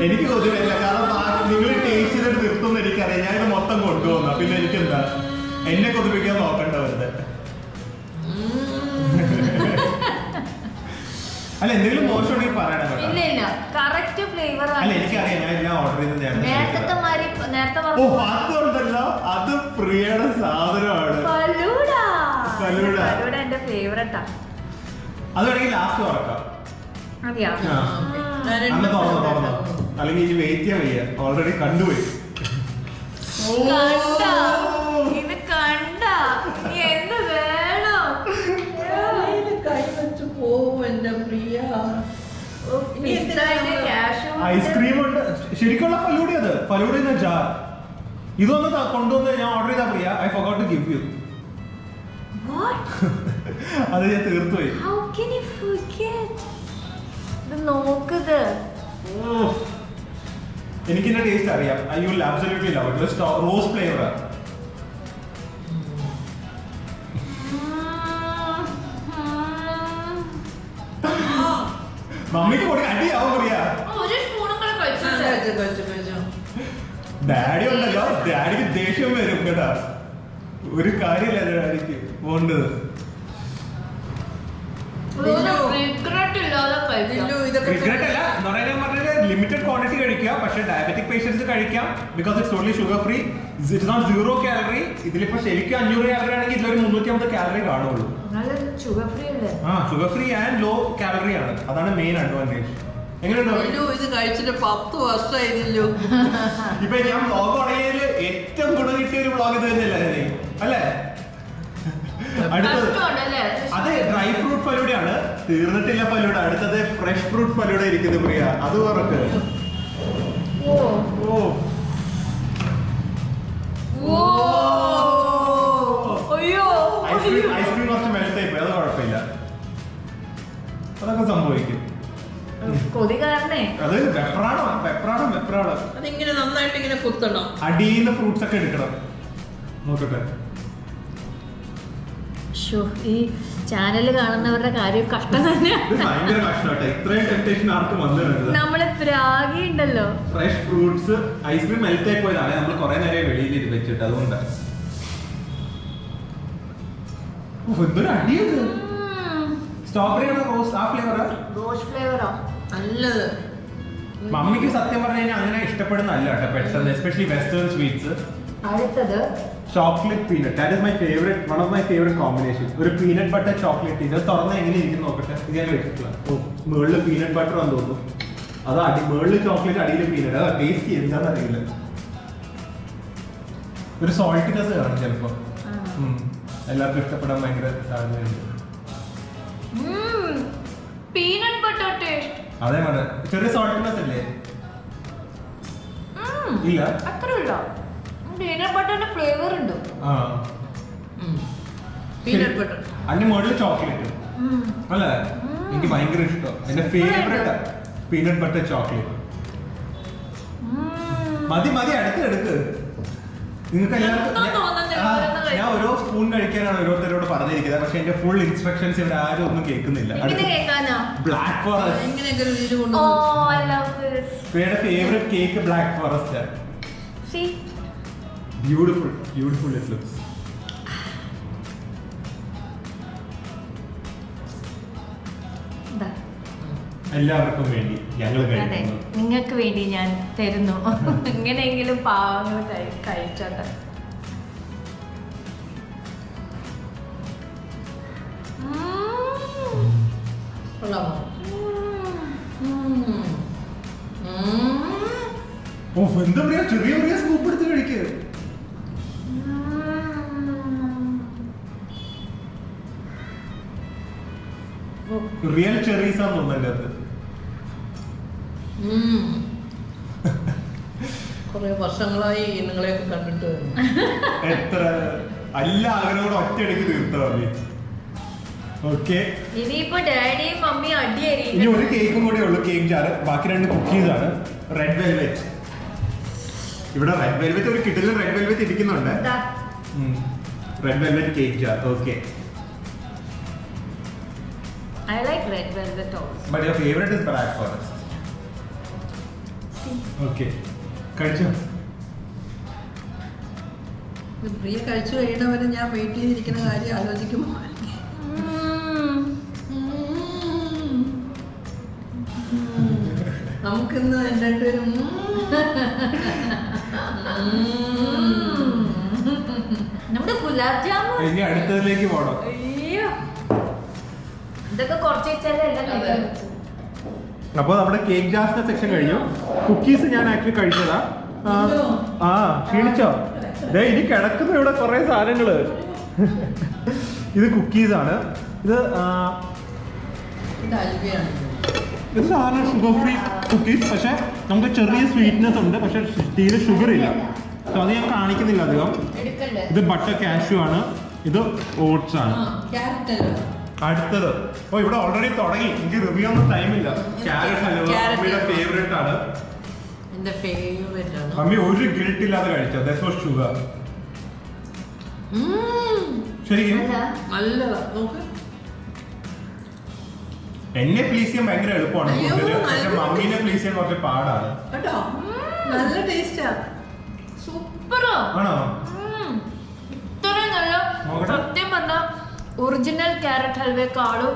എനിക്ക് കൊതി വരില്ല, കാരണം നിങ്ങൾ ടേസ്റ്റ് ചെയ്തിട്ട് നിർത്തുന്ന എനിക്കറിയാം. ഞാനിത് മൊത്തം കൊണ്ടുപോകുന്ന പിന്നെ എനിക്കെന്താ എന്നെ കൊതിപ്പിക്കാൻ നോക്കണ്ട വെറുതെ. അല്ല എന്തെങ്കിലും മോശം ഉണ്ടെങ്കിൽ പറയണം കേട്ടോ. ഇല്ല കറക്റ്റ് ഫ്ലേവർ ആണ്. അല്ല എനിക്കറിയാം, ഞാൻ എല്ലാം ഓർഡർ ചെയ്തത് നേരത്തെ അതുണ്ടല്ലോ, അത് പ്രിയയുടെ സാധനമാണ്. എന്റെ ഫേവറേറ്റാ. അത് വേണമെങ്കിൽ ലാസ്റ്റ് തുറക്കാം. അതെയാ, അന്ന് തുറന്നോ, അല്ലെങ്കിൽ ഇനി വെയിറ്റ് ചെയ്യാൻ വയ്യ, ഓൾറെഡി കണ്ടുപോയി. ഇത് കണ്ട എന്ത് വേണം. കൈ വെച്ച് പോവും എന്റെ പ്രിയ. ഐസ്ക്രീം ഉണ്ട്, ശരിക്കുള്ള ഫലൂഡ. അത് ഫലൂഡ ജാർ. ഇതൊന്ന് കൊണ്ടുവന്ന് ഞാൻ ഓർഡർ ചെയ്താ Priya. I forgot to give you. അത് ഞാൻ തീർത്തുപോയി. നോക്കത് എനിക്ക് ഇതിന്റെ ടേസ്റ്റ് അറിയാം. I will absolutely love it. Rose flavour. മമ്മിക്ക് കൊടുക്കാൻ അടിയാവും പറയാ. ഒരു സ്പൂണും കൂടെ കഴിച്ചു. ഡാഡി ഉണ്ടല്ലോ, ഡാഡിക്ക് ദേഷ്യം വരും കേട്ടാ. ഒരു കാര്യമില്ല ഡാഡിക്ക് പോണ്ടത്. ലിമിറ്റഡ് ക്വാണ്ടിറ്റി കഴിക്കുക, പക്ഷെ ഡയബറ്റിക് പേഷ്യൻസ് കഴിക്കാം. Because it's only sugar free, it's not 0 calorie. ഇതിലിപ്പോ ശരിക്കും 500 കാലറി ആണെങ്കിൽ ഇതിലൊരു 350 കാലറി കാണുള്ളൂ. ഷുഗർ ഫ്രീ അല്ലേ? Sugar free and low calorie ആണ്. അതാണ് മെയിൻ അഡ്വാൻറ്റേജ്. എങ്ങനെയുണ്ടോ ഇത് കഴിച്ചിട്ട് 10 വർഷമായിരുന്നല്ലോ. ഇപ്പൊ ഞാൻ വ്ളോഗ് തുടങ്ങിയതിൽ ഏറ്റവും ഗുണം കിട്ടിയ ഒരു വ്ളോഗ് ഇത് തന്നെയല്ലേ അല്ലേ? അടുത്തത് അത് ഡ്രൈ ഫ്രൂട്ട് ഫലൂടയാണ്. തീർന്നിട്ടില്ല ഫലൂട. അടുത്തത് ഫ്രഷ് ഫ്രൂട്ട് ഫലൂട ഇരിക്കുന്നത് പ്രിയ. അത് പറക്ക്. ഐസ്ക്രീം കുറച്ച് മെൽറ്റായി പോയി. അത് കുഴപ്പമില്ല, അതൊക്കെ സംഭവിക്കും. അത് വെപ്രാണം. അതിങ്ങനെ നന്നായിട്ട് ഇങ്ങനെ കുത്തണം. അടിയുന്ന ഫ്രൂട്ട്സ് ഒക്കെ എടുക്കണം. നോക്കട്ടെ. ഈ ചാനൽ കാണുന്നവരുടെ കാര്യം കഷ്ടം തന്നെയാണ്. ഭയങ്കര കഷ്ടമാട്ടെ. ഇത്രയും ടെംപ്റ്റേഷൻ ആർക്കും വന്നിട്ടുണ്ട്. നമ്മള് പ്രാഗി ഉണ്ടല്ലോ. ഫ്രഷ് ഫ്രൂട്ട്സ് ഐസ്ക്രീം മെൽറ്റ് ആയി പോയതാണ്. നമ്മൾ കുറെ നേരം വെളിയിൽ വെച്ചിട്ട് അതുകൊണ്ട് എന്തൊരു അടിയത്. സ്ട്രോബെറി ആണോ റോസ്? ആ ഫ്ലേവറാ? റോസ് ഫ്ലേവറോ? നല്ലത്. മമ്മിക്ക് സത്യം പറഞ്ഞു കഴിഞ്ഞാൽ അങ്ങനെ ഇഷ്ടപ്പെടുന്നല്ല കേട്ടോ പെട്ടെന്ന്, എസ്പെഷ്യലി വെസ്റ്റേൺ സ്വീറ്റ്സ്. അടുത്തത് chocolate peanut. That is my favourite, one of my favourite combination. ഒരു പീനട്ട് ബട്ടർ ചോക്ലേറ്റ്. ഇത് തുറന്ന് എങ്ങനെ ഇരിക്കും നോക്കട്ടെ. ഇത് ഞാൻ വെച്ചിട്ടില്ല. മുകളിൽ പീനട്ട് ബട്ടർ ആണെന്ന് തോന്നുന്നു. അത് മുകളിൽ ചോക്ലേറ്റ്, അടിയിൽ പീനട്ട്. അതാ ടേസ്റ്റ് എന്താണെന്ന് അറിയില്ല. ഒരു സോൾട്ടിനെസ് കാണും ചിലപ്പോ. എല്ലാവർക്കും ഇഷ്ടപ്പെടാൻ ഭയങ്കര സാധ്യതയുണ്ട്. Peanut butter taste. അതേ പറഞ്ഞ ചെറിയ സോൾട്ടിനെസ് അല്ലേ? ഇല്ല, അത്രയില്ല. പീനട്ട് ബട്ടറിന്റെ ഫ്ലേവർ ഉണ്ട്. പീനട്ട് ബട്ടർ അതിന്റെ മുകളിൽ ചോക്ലേറ്റ് അല്ലേ? എനിക്ക് ഭയങ്കര ഇഷ്ടം. എന്റെ ഫേവറേറ്റ് പീനട്ട് ബട്ടർ ചോക്ലേറ്റ്. മതി അടുത്ത് നിങ്ങൾക്ക് എല്ലാവർക്കും ഞാൻ ഓരോ സ്പൂൺ കഴിക്കാനാണ് ഓരോരുത്തരോട് പറഞ്ഞിരിക്കുന്നത്. പക്ഷെ എന്റെ ഫുൾ ഇൻസ്ട്രക്ഷൻസ് ഇവിടെ ആരും ഒന്നും കേൾക്കുന്നില്ല. Black forest favourite cake black forest. Beautiful it looks. എല്ലാവർക്കും വേണ്ടി ഞങ്ങൾ കഴിക്കുന്നു. നിങ്ങൾക്ക് വേണ്ടി ഞാൻ തരുന്നു. എങ്ങനെയെങ്കിലും പാവങ്ങൾ കഴിച്ചോട്ടെ. എന്താ പറയാ, ചെറിയ സ്കൂപ്പ് എടുത്ത് കഴിക്കുക. റിയൽ ചെറീസ് ആണെന്ന് തോന്നുന്നു അത്. കുറെ വർഷങ്ങളായി നിങ്ങളെയൊക്കെ കണ്ടിട്ട്. എത്ര എല്ലാ ആഗ്രഹങ്ങളും ഒറ്റയടിക്ക് തീർത്താ മതി. ഓക്കെ, ഇനിയിപ്പോ ഡാഡിയും മമ്മിയും അടിയായിരിക്കും. ഇനി ഒരു കേക്കും കൂടെ ഉള്ളു, കേക്ക് ജാർ. ബാക്കി 2 കുക്കീസ് ആണ്. Red velvet. ഇവിടെ റെഡ് വെൽവെറ്റ് ഒരു കിട്ടില്ല. റെഡ് വെൽവെറ്റ് ഇരിക്കുന്നുണ്ട്. Red velvet cake jar. Okay. I like red velvet also. But your favorite is black forest. Okay. കഴിച്ചോ? പ്രിയ കഴിച്ചു കഴിയുന്നവരെ ഞാൻ വെയിറ്റ് ചെയ്തിരിക്കുന്ന കാര്യം ആലോചിക്കുമ്പോൾ നമുക്കിന്ന് രണ്ടുപേരും നമ്മുടെ ഗുലാബ് ജാമുൻ. ഇനി അടുത്തതിലേക്ക് പോകണം. ഇതൊക്കെ കുറച്ച് വെച്ചാലേ എല്ലാം കഴിക്കാൻ പറ്റൂ. അപ്പോൾ നമ്മുടെ കേക്ക് ജാറിന്റെ സെക്ഷൻ കഴിഞ്ഞു. കുക്കീസ് ഞാൻ ആക്ച്വലി കഴിച്ചതാ. ക്ഷീണിച്ചോ? ഇനി കിടക്കുന്ന ഇവിടെ കുറെ സാധനങ്ങള്. ഇത് കുക്കീസ് ആണ്. ഇത് സാധാരണ ഷുഗർ ഫ്രീ കുക്കീസ്. പക്ഷെ നമുക്ക് ചെറിയ സ്വീറ്റ്നെസ് ഉണ്ട്, പക്ഷെ തീരെ ഷുഗർ ഇല്ല. സോ അത് ഞാൻ കാണിക്കുന്നില്ല അധികം. ഇത് ബട്ടർ കാഷ്യൂ ആണ്. ഇത് ഓട്സ് ആണ്. അടുത്തത് ഇവിടെ ഓൾറെഡി തുടങ്ങി. എനിക്ക് റിവ്യൂ ഒന്നും ടൈമില്ല. ക്യാരറ്റ് ഹലുവ ഫേവറേറ്റ് ആണ്. എന്റെ ഫേവറേറ്റ് ആണ്. മമ്മി ഒരു ഗിൽട്ട് ഇല്ലാതെ കഴിച്ചോ. That's not sugar. ശരിക്കും നല്ലതാ. നോക്ക്, എന്നെ പ്ലീസ് ചെയ്യാൻ ഭയങ്കര എളുപ്പമാണ്, അയ്യോ, പക്ഷെ മമ്മീനെ പ്ലീസ് ചെയ്യാൻ കുറച്ച് പാടാണ്. കേട്ടോ, നല്ല ടേസ്റ്റാ. സൂപ്പറാ. ആണോ? ഇത്രയും നല്ല. നോക്കട്ടെ. സത്യം പറഞ്ഞ ഒറിജിനൽ ക്യാരറ്റ് ഹൽവയെക്കാളും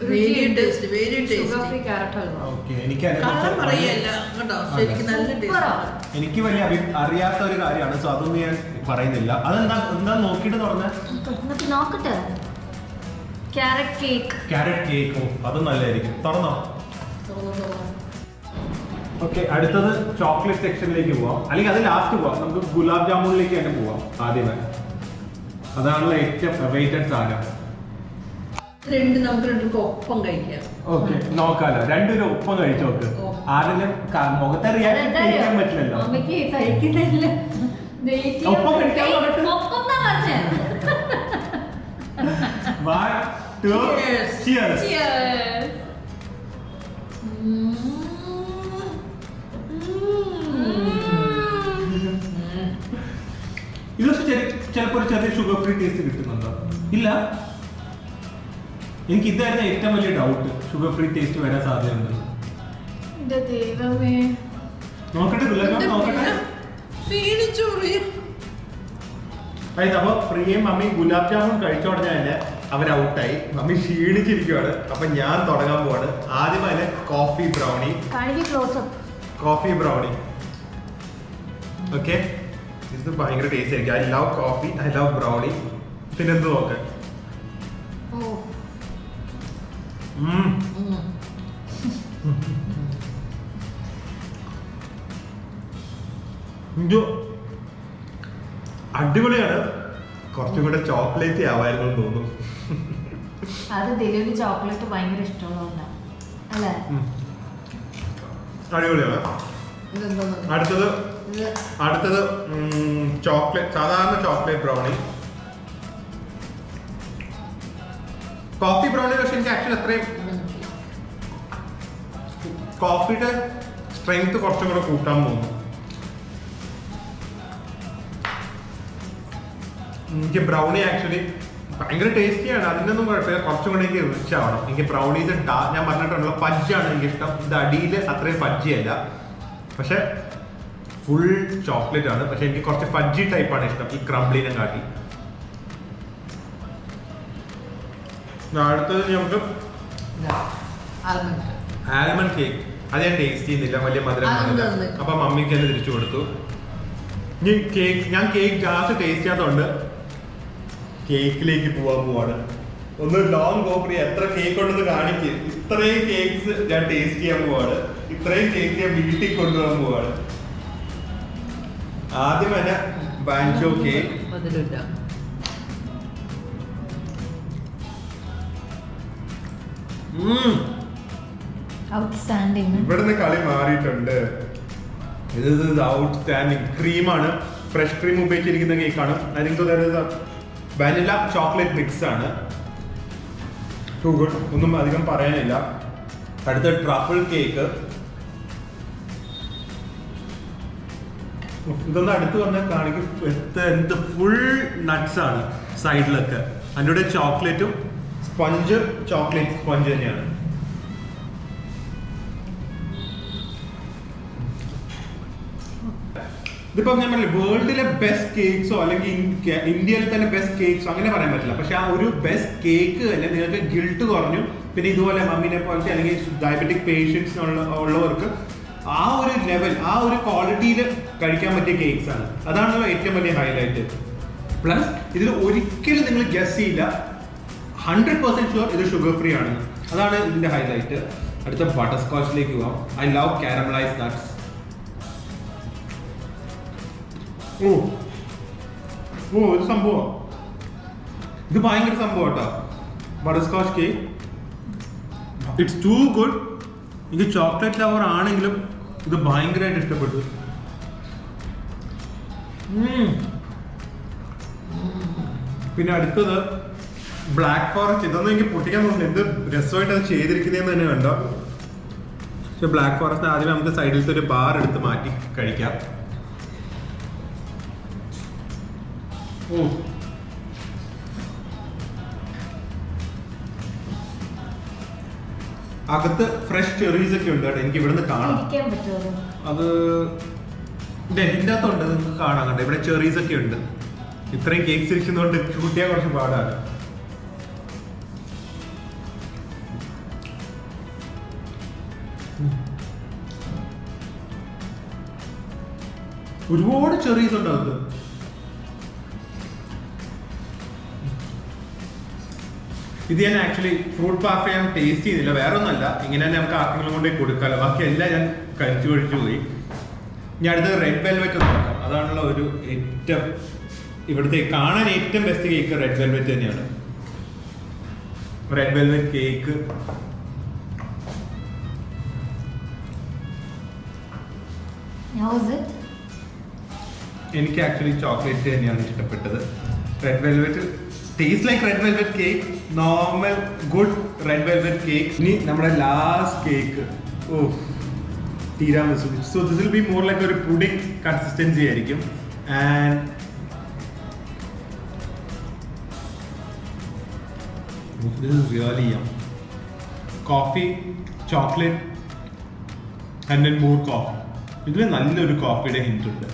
very taste, very sugar free taste. Carrot halwa. Okay, എനിക്ക് കള്ളം പറയല്ല കേട്ടോ, ശരിക്കും നല്ല ടേസ്റ്റ്. എനിക്ക് വലിയ അറിയാത്ത ഒരു കാര്യമാണ്, സോ അതൊന്നും ഞാൻ പറയുന്നില്ല. അതെന്താ നോക്കിയിട്ട് തുറന്നേ? എന്നിട്ട് നോക്കട്ടെ. Carrot cake. ക്യാരറ്റ് കേക്ക്, അത് നല്ലതായിരിക്കും. തുറന്നോ? ഓക്കെ, അടുത്തത് ചോക്ലേറ്റ് സെക്ഷനിലേക്ക് പോവാം, അല്ലെങ്കിൽ അത് ലാസ്റ്റ് പോവാം. നമുക്ക് ഗുലാബ് ജാമുനിലേക്ക് തന്നെ പോവാം ആദ്യമേ. അതാണല്ലോ ഏറ്റവും വെയിറ്റഡ് സാധനം. നമുക്ക് രണ്ടും ഒപ്പം കഴിക്കാം. ഓക്കെ, നോക്കാലോ. രണ്ടുപേരും ഒപ്പം കഴിച്ചു നോക്ക്. ആരെങ്കിലും മുഖത്തെ റിയാക്ഷൻ കഴിക്കാൻ പറ്റില്ലല്ലോ. അമ്മയ്ക്ക് കഴിക്കുന്നില്ല. ഒപ്പം കഴിക്കാൻ പറഞ്ഞിട്ട്. ഒപ്പം എന്നാ പറഞ്ഞേ. 1, 2, cheers. Cheers. ഇത് പക്ഷെ ചിലപ്പോൾ ഒരു ചെറിയ ഷുഗർ ഫ്രീ ടേസ്റ്റ് കിട്ടുന്നുണ്ടോ? ഇല്ല. എനിക്ക് ഇതായിരുന്നു ഏറ്റവും വലിയ ഡൗട്ട്, ഷുഗർ ഫ്രീ ടേസ്റ്റ് വരാൻ സാധ്യതയുണ്ട്. എന്റെ ദൈവമേ. നോക്കട്ടെ, ഗുലാബ് നോക്കട്ടെ. ക്ഷീണിച്ചു അപ്പൊ പ്രിയയും മമ്മി ഗുലാബ് ജാമുൻ കഴിച്ചു തുടങ്ങിയ തന്നെ അവർ ഔട്ടായി. മമ്മി ക്ഷീണിച്ചിരിക്കുവാണ്. അപ്പൊ ഞാൻ തുടങ്ങാൻ പോവാണ്. ആദ്യം അതിന് coffee brownie. Coffee brownie. Okay, ഇത് ഭയങ്കര ടേസ്റ്റ് ആയിരിക്കും. I love coffee, I love brownie. പിന്നെ എന്ത് നോക്ക്. അടിപൊളിയാണ്. കുറച്ചും കൂടെ ചോക്ലേറ്റ് ആവായിരുന്നു എന്ന് തോന്നുന്നു. അത് ദിലീപ് ചോക്ലേറ്റ് ഭയങ്കര ഇഷ്ടമുള്ളതുകൊണ്ടാണ് അല്ലേ? അടിപൊളിയാണ്. അടുത്തത് ചോക്ലേറ്റ്, സാധാരണ ചോക്ലേറ്റ് ബ്രൗണി. കോഫി ബ്രൗണി പക്ഷെ എനിക്ക് ആക്ച്വലി അത്രയും കോഫിയുടെ സ്ട്രെങ്ത് കുറച്ചും കൂടെ കൂട്ടാൻ തോന്നുന്നു. എനിക്ക് ബ്രൗണി ആക്ച്വലി ഭയങ്കര ടേസ്റ്റിയാണ്, അതിനൊന്നും കുഴപ്പമില്ല. കുറച്ചും കൂടെ എനിക്ക് റിച്ച് ആവണം. എനിക്ക് ബ്രൗണീസ് ഞാൻ പറഞ്ഞിട്ടുള്ള ഫജ്ജാണ് എനിക്കിഷ്ടം. ഇത് അടിയിൽ അത്രയും ഫജ്ജിയല്ല, പക്ഷെ ഫുൾ ചോക്ലേറ്റ് ആണ്. പക്ഷെ എനിക്ക് കുറച്ച് ഫജ്ജി ടൈപ്പാണ് ഇഷ്ടം, ഈ ക്രംബ്ലിനെ കാട്ടി. അടുത്തത് നമുക്ക് ആൽമണ്ട് കേക്ക്. അത് ഞാൻ ടേസ്റ്റ് ചെയ്യുന്നില്ല, വലിയ മധുരം. അപ്പൊ മമ്മിക്ക് തന്നെ തിരിച്ചു കൊടുത്തു. ഇനി കേക്ക്, ഞാൻ കേക്ക് ഗ്ലാസ് ടേസ്റ്റ് ചെയ്യാത്തതുകൊണ്ട് കേക്കിലേക്ക് പോവാണ്. ഒന്ന് ലോങ് ഗോപ്രി എത്ര കേക്ക് ഉണ്ടെന്ന് കാണിക്ക്. ഇത്രയും കേക്ക്സ് ഞാൻ ടേസ്റ്റ് ചെയ്യാൻ പോവാണ്. ഇത്രയും കേക്ക് ഞാൻ വീട്ടിൽ കൊണ്ടുപോകാൻ പോവാണ്. ആദ്യം തന്നെ ബാൻജോ കേക്ക്. ഔട്ട്സ്റ്റാൻഡിങ്. ഇവിടുന്ന് കളി മാറിയിട്ടുണ്ട്. ഇത് ഔട്ട്സ്റ്റാൻഡിങ്. ക്രീമാണ്, ഫ്രഷ് ക്രീം ഉപയോഗിച്ചിരിക്കുന്ന കേക്കാണ്. അതിന് വാനില ചോക്ലേറ്റ് മിക്സ് ആണ്. ടു ഗുഡ്, ഒന്നും അധികം പറയാനില്ല. അടുത്ത ട്രഫിൾ കേക്ക്. ഇതൊന്ന് അടുത്ത് പറഞ്ഞാൽ കാണിക്കും. എന്ത് ഫുൾ നട്ട്സ് ആണ് സൈഡിലൊക്കെ. അതിൻ്റെ കൂടെ ചോക്ലേറ്റും സ്പഞ്ച്, ചോക്ലേറ്റ് സ്പഞ്ച് തന്നെയാണ്. ഇതിപ്പോ ഞാൻ പറഞ്ഞില്ല, വേൾഡിലെ ബെസ്റ്റ് കേക്ക്സോ അല്ലെങ്കിൽ ഇന്ത്യയിലെ തന്നെ ബെസ്റ്റ് കേക്ക്സോ അങ്ങനെ പറയാൻ പറ്റില്ല. പക്ഷെ ആ ഒരു ബെസ്റ്റ് കേക്ക് തന്നെ നിങ്ങൾക്ക് ഗിൽട്ട് കുറഞ്ഞു. പിന്നെ ഇതുപോലെ മമ്മീനെ പോലത്തെ അല്ലെങ്കിൽ ഡയബറ്റിക് പേഷ്യൻസ് ഉള്ളവർക്ക് ആ ഒരു ലെവൽ, ആ ഒരു ക്വാളിറ്റിയിൽ കഴിക്കാൻ പറ്റിയ കേക്ക്സ് ആണ്. അതാണല്ലോ ഏറ്റവും വലിയ ഹൈലൈറ്റ്. പ്ലസ് ഇതിൽ ഒരിക്കലും നിങ്ങൾ ഗസ് ചെയ്യില്ല, 100% ഷുവർ ഇത് ഷുഗർ ഫ്രീ ആണ്. അതാണ് ഇതിന്റെ ഹൈലൈറ്റ്. അടുത്ത ബട്ടർ സ്കോച്ചിലേക്ക് പോവാം. I love caramelised nuts. ഇത് സംഭവം, ഇത് ഭയങ്കര സംഭവം കേട്ടോ. Butterscotch cake, it's too good. എനിക്ക് ചോക്ലേറ്റ് ലവർ ആണെങ്കിലും ഇത് ഭയങ്കരമായിട്ട് ഇഷ്ടപ്പെട്ടു. പിന്നെ അടുത്തത് ബ്ലാക്ക് ഫോറസ്റ്റ്. ഇതൊന്നും എനിക്ക് പൊട്ടിക്കാൻ തോന്നുന്നു. എന്ത് രസമായിട്ട് അത് ചെയ്തിരിക്കുന്നതെന്ന് തന്നെ കണ്ടോ. ബ്ലാക്ക് ഫോറസ്റ്റ് ആദ്യം നമുക്ക് സൈഡിലത്തെ ഒരു ബാർ എടുത്ത് മാറ്റി കഴിക്കാം. അകത്ത് ഫ്രഷ് ചെറീസ് ഒക്കെ ഉണ്ട് കേട്ടോ. എനിക്ക് ഇവിടുന്ന് കാണാം. അത് ഇതിന്റെ അകത്തുണ്ട്, നിങ്ങൾക്ക് കാണാൻ കണ്ടോ. ഇവിടെ ചെറീസ് ഒക്കെ ഉണ്ട്. ഇത്രയും കേക്ക്സ് ഇരിക്കുന്നതുകൊണ്ട് ഷൂട്ട് ചെയ്യാൻ കുറച്ച് പാടാണ്. ഒരുപാട് ചെറീസ് ഉണ്ട് അകത്ത്. ഇത് ഞാൻ ആക്ച്വലി ഫ്രൂട്ട് പാഫ ഞാൻ ടേസ്റ്റ് ചെയ്തില്ല, വേറെ ഒന്നല്ല, ഇങ്ങനെ തന്നെ നമുക്ക് ആർക്കെങ്കിലും കൊണ്ടേ കൊടുക്കാമല്ലോ. ബാക്കി എല്ലാം ഞാൻ കഴിച്ചു പോയി. ഞാൻ അടുത്ത് റെഡ് വെൽവെറ്റ് നോക്കാം. അതാണല്ലോ ഒരു ഏറ്റവും ഇവിടുത്തെ കാണാൻ ഏറ്റവും ബെസ്റ്റ് കേക്ക് റെഡ് വെൽവെറ്റ് തന്നെയാണ്. റെഡ് വെൽവെറ്റ് കേക്ക് എനിക്ക് ആക്ച്വലി ചോക്ലേറ്റ് തന്നെയാണ് ഇഷ്ടപ്പെട്ടത്. Red velvet taste like red velvet cake, normal good red velvet cake. ഇനി നമ്മുടെ last cake, tiramisu. So this will be more like ഒരു പുഡിംഗ് കൺസിസ്റ്റൻസി ആയിരിക്കും. And this is really yum. Coffee, chocolate and then more coffee. ഇതിൽ നല്ലൊരു കോഫിയുടെ ഹിന്റ് ഉണ്ട്.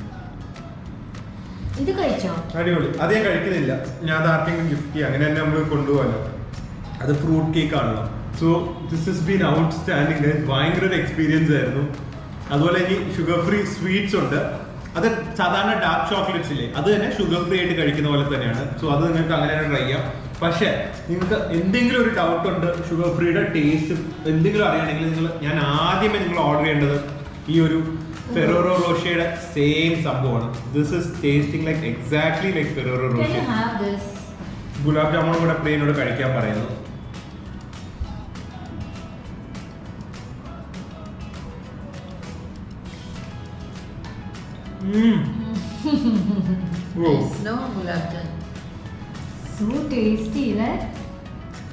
ഇത് കഴിച്ചോ? അടിപൊളി. അത് ഞാൻ കഴിക്കുന്നില്ല, ഞാൻ അത് ആർക്കെങ്കിലും ഗിഫ്റ്റ് ചെയ്യാം, അങ്ങനെ തന്നെ നമ്മൾ കൊണ്ടുപോകാലോ. അത് ഫ്രൂട്ട് കേക്ക് ആണല്ലോ. So this has been outstanding. ഭയങ്കര ഒരു എക്സ്പീരിയൻസ് ആയിരുന്നു. അതുപോലെ ഇനി ഷുഗർ ഫ്രീ സ്വീറ്റ്സ് ഉണ്ട്. അത് സാധാരണ ഡാർക്ക് ചോക്ലേറ്റ്സ് ഇല്ലേ, അത് തന്നെ ഷുഗർ ഫ്രീ ആയിട്ട് കഴിക്കുന്ന പോലെ തന്നെയാണ്. സോ അത് നിങ്ങൾക്ക് അങ്ങനെ തന്നെ ട്രൈ ചെയ്യാം. പക്ഷേ നിങ്ങൾക്ക് എന്തെങ്കിലും ഒരു ഡൗട്ട് ഉണ്ട്, ഷുഗർ ഫ്രീയുടെ ടേസ്റ്റ് എന്തെങ്കിലും അറിയണമെങ്കിൽ ഞാൻ ആദ്യമേ നിങ്ങൾ ഓർഡർ ചെയ്യേണ്ടത് ഈ ഒരു ഫെറോറോ റോഷയുടെ സെയിം സംഭവമാണ്. This is tasting like exactly like Ferrero Rocher. Gulab ജാമുനും കൂടെ പ്ലെയിനോട് കഴിക്കാൻ പറയുന്നു.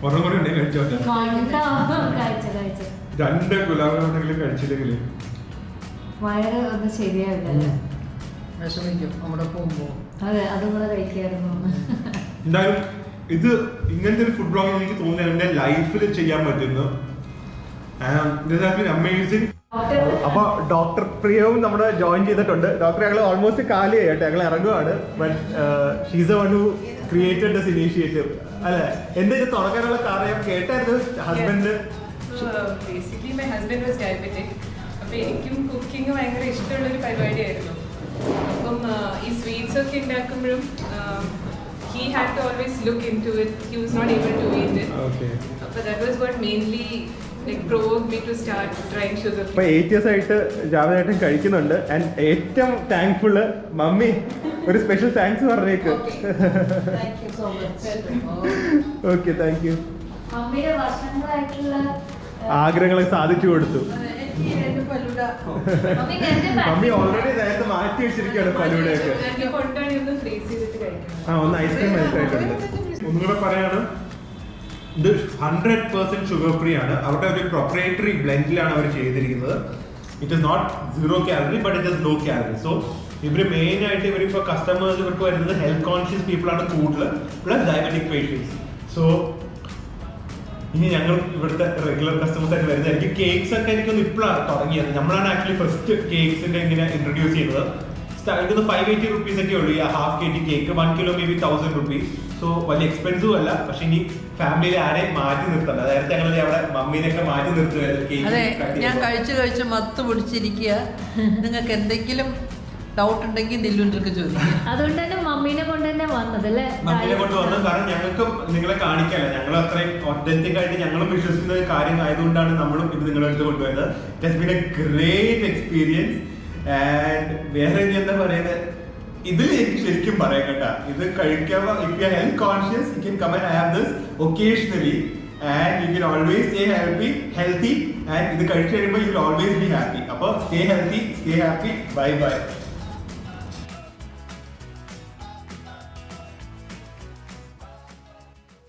ഒരെണ്ണം കൂടെ ഉണ്ടെങ്കിൽ കഴിച്ചോട്ടെ. 2 ഗുലാബ് ജാമുനെങ്കിലും കഴിച്ചില്ലെങ്കിൽ വയറ് ഒന്ന് ശരിയാവില്ല. വിഷമിക്കും അവിടെ പോകുമ്പോ. അതെ, അതും കൂടെ കഴിക്കായിരുന്നു. എന്തായാലും ഇത് ഇങ്ങനത്തെ ഒരു ഫുഡ് ബ്ലോഗ് എനിക്ക് തോന്നുന്നത് എന്റെ ലൈഫിൽ ചെയ്യാൻ പറ്റുന്നു. അമേസിംഗ്. അപ്പൊ ഡോക്ടർ പ്രിയവും നമ്മുടെ ജോയിൻ ചെയ്തിട്ടുണ്ട്. ഡോക്ടർ ഞങ്ങൾ ഓൾമോസ്റ്റ് കാലിയായി കേട്ടോ, ഞങ്ങൾ ഇറങ്ങുവാണ്. But she's the one who created this initiative അല്ലെ? എന്താ ഇത് തുടങ്ങാനുള്ള കാരണം? കേട്ടായിരുന്നു husband. Basically my husband was diabetic. അപ്പോൾ എനിക്കും കുക്കിംഗ് ഭയങ്കര ഇഷ്ടമുള്ളൊരു പരിപാടിയായിരുന്നു. അപ്പം ഈ സ്വീറ്റ്സ് ഒക്കെ ഉണ്ടാക്കുമ്പോഴും he had to always look into it. He was not able to eat it. Okay. But that was what mainly like provoked me to start trying sugar free. ഇപ്പൊ 8 years ആയിട്ട് ജാവേട്ടൻ കഴിക്കുന്നുണ്ട്. ആൻഡ് ഏറ്റവും താങ്ക്ഫുൾ മമ്മി, ഒരു സ്പെഷ്യൽ താങ്ക്സ് പറഞ്ഞേക്ക്. Thank you so much. Okay, thank you. മമ്മിയുടെ വർഷങ്ങളായിട്ടുള്ള ആഗ്രഹങ്ങളെ സാധിച്ചു കൊടുത്തു. മമ്മി ഓൾറെഡി നേരത്തെ മാറ്റി വെച്ചിരിക്കുകയാണ് ഫലൂഡയൊക്കെ. ഞാൻ കൊണ്ടാണ് ഒന്ന് ഫ്രീസ് ചെയ്തിട്ട് കഴിക്കുന്നത്. ഒന്ന് ഐസ്ക്രീം ആയിട്ടുണ്ട്. ഒന്നുകൂടെ പറയാണ്, ഇത് 100% ഷുഗർ ഫ്രീ ആണ്. അവരുടെ ഒരു പ്രൊപ്രൈറ്ററി ബ്ലെൻഡിലാണ് അവർ ചെയ്തിരിക്കുന്നത്. It is not 0 calorie but it is low calorie. So ഇവർ മെയിൻ ആയിട്ട് ഇവരിപ്പോൾ കസ്റ്റമേഴ്സ് ഇവർക്ക് വരുന്നത് ഹെൽത്ത് കോൺഷ്യസ് പീപ്പിൾ ആണ് കൂടുതൽ, പ്ലസ് ഡയബറ്റിക് പേഷ്യൻസ്. സോ ഇനി ഞങ്ങൾ ഇവിടുത്തെ റെഗുലർ കസ്റ്റമേഴ്സ് ആയിട്ട് വരുന്നതായിരിക്കും. കേക്ക്സ് ഒക്കെ എനിക്കൊന്ന് ഇപ്പോഴാണ് തുടങ്ങിയത്. നമ്മളാണ് ആക്ച്വലി ഫസ്റ്റ് കേക്ക്സിന്റെ ഇങ്ങനെ ഇൻട്രൊഡ്യൂസ് ചെയ്യുന്നത്. സ്റ്റാർട്ട് 580 rupees ഒക്കെ ഉള്ളൂ ഈ ½ kg cake. 1 kilo may be 1000 rupees. So വലിയ എക്സ്പെൻസീവ് അല്ല. പക്ഷെ ഇനി ഫാമിലിയിൽ ആരെയും മാറ്റി നിർത്തണ്ട. നേരത്തെ ഞങ്ങൾ അവിടെ മമ്മീനൊക്കെ മാറ്റി നിർത്തുമായിരുന്നു. അതെ, ഞാൻ കഴിച്ച് മത്ത് പിടിച്ചിരിക്കുക. നിങ്ങൾക്ക് എന്തെങ്കിലും ഡൗട്ട് ഉണ്ടെങ്കിൽ ദില്ലുണ്ടൊക്കെ ചോദിക്കും. അതുകൊണ്ട് തന്നെ മമ്മീനെ കൊണ്ട് തന്നെ വന്നതല്ലേ? മമ്മീനെ കൊണ്ട് വന്നത് കാരണം ഞങ്ങൾക്കും നിങ്ങളെ കാണിക്കാല്ല. ഞങ്ങൾ അത്രയും ഒത്തന്റിക് ആയിട്ട് ഞങ്ങളും വിശ്വസിക്കുന്ന ഒരു കാര്യം ആയതുകൊണ്ടാണ് നമ്മളും ഇത് നിങ്ങളുടെ അടുത്ത് കൊണ്ടുവരുന്നത്. It has been A great experience. And വേറെ എന്താ പറയുന്നത്, ഇതിൽ എനിക്ക് ശരിക്കും പറയാം കേട്ടാ, ഇത് കഴിക്കാൻ if you are health conscious you can come and have this occasionally and you can always stay healthy and ഇത് കഴിച്ചു കഴിയുമ്പോൾ you will always be happy. അപ്പോൾ stay healthy, stay happy. Bye by.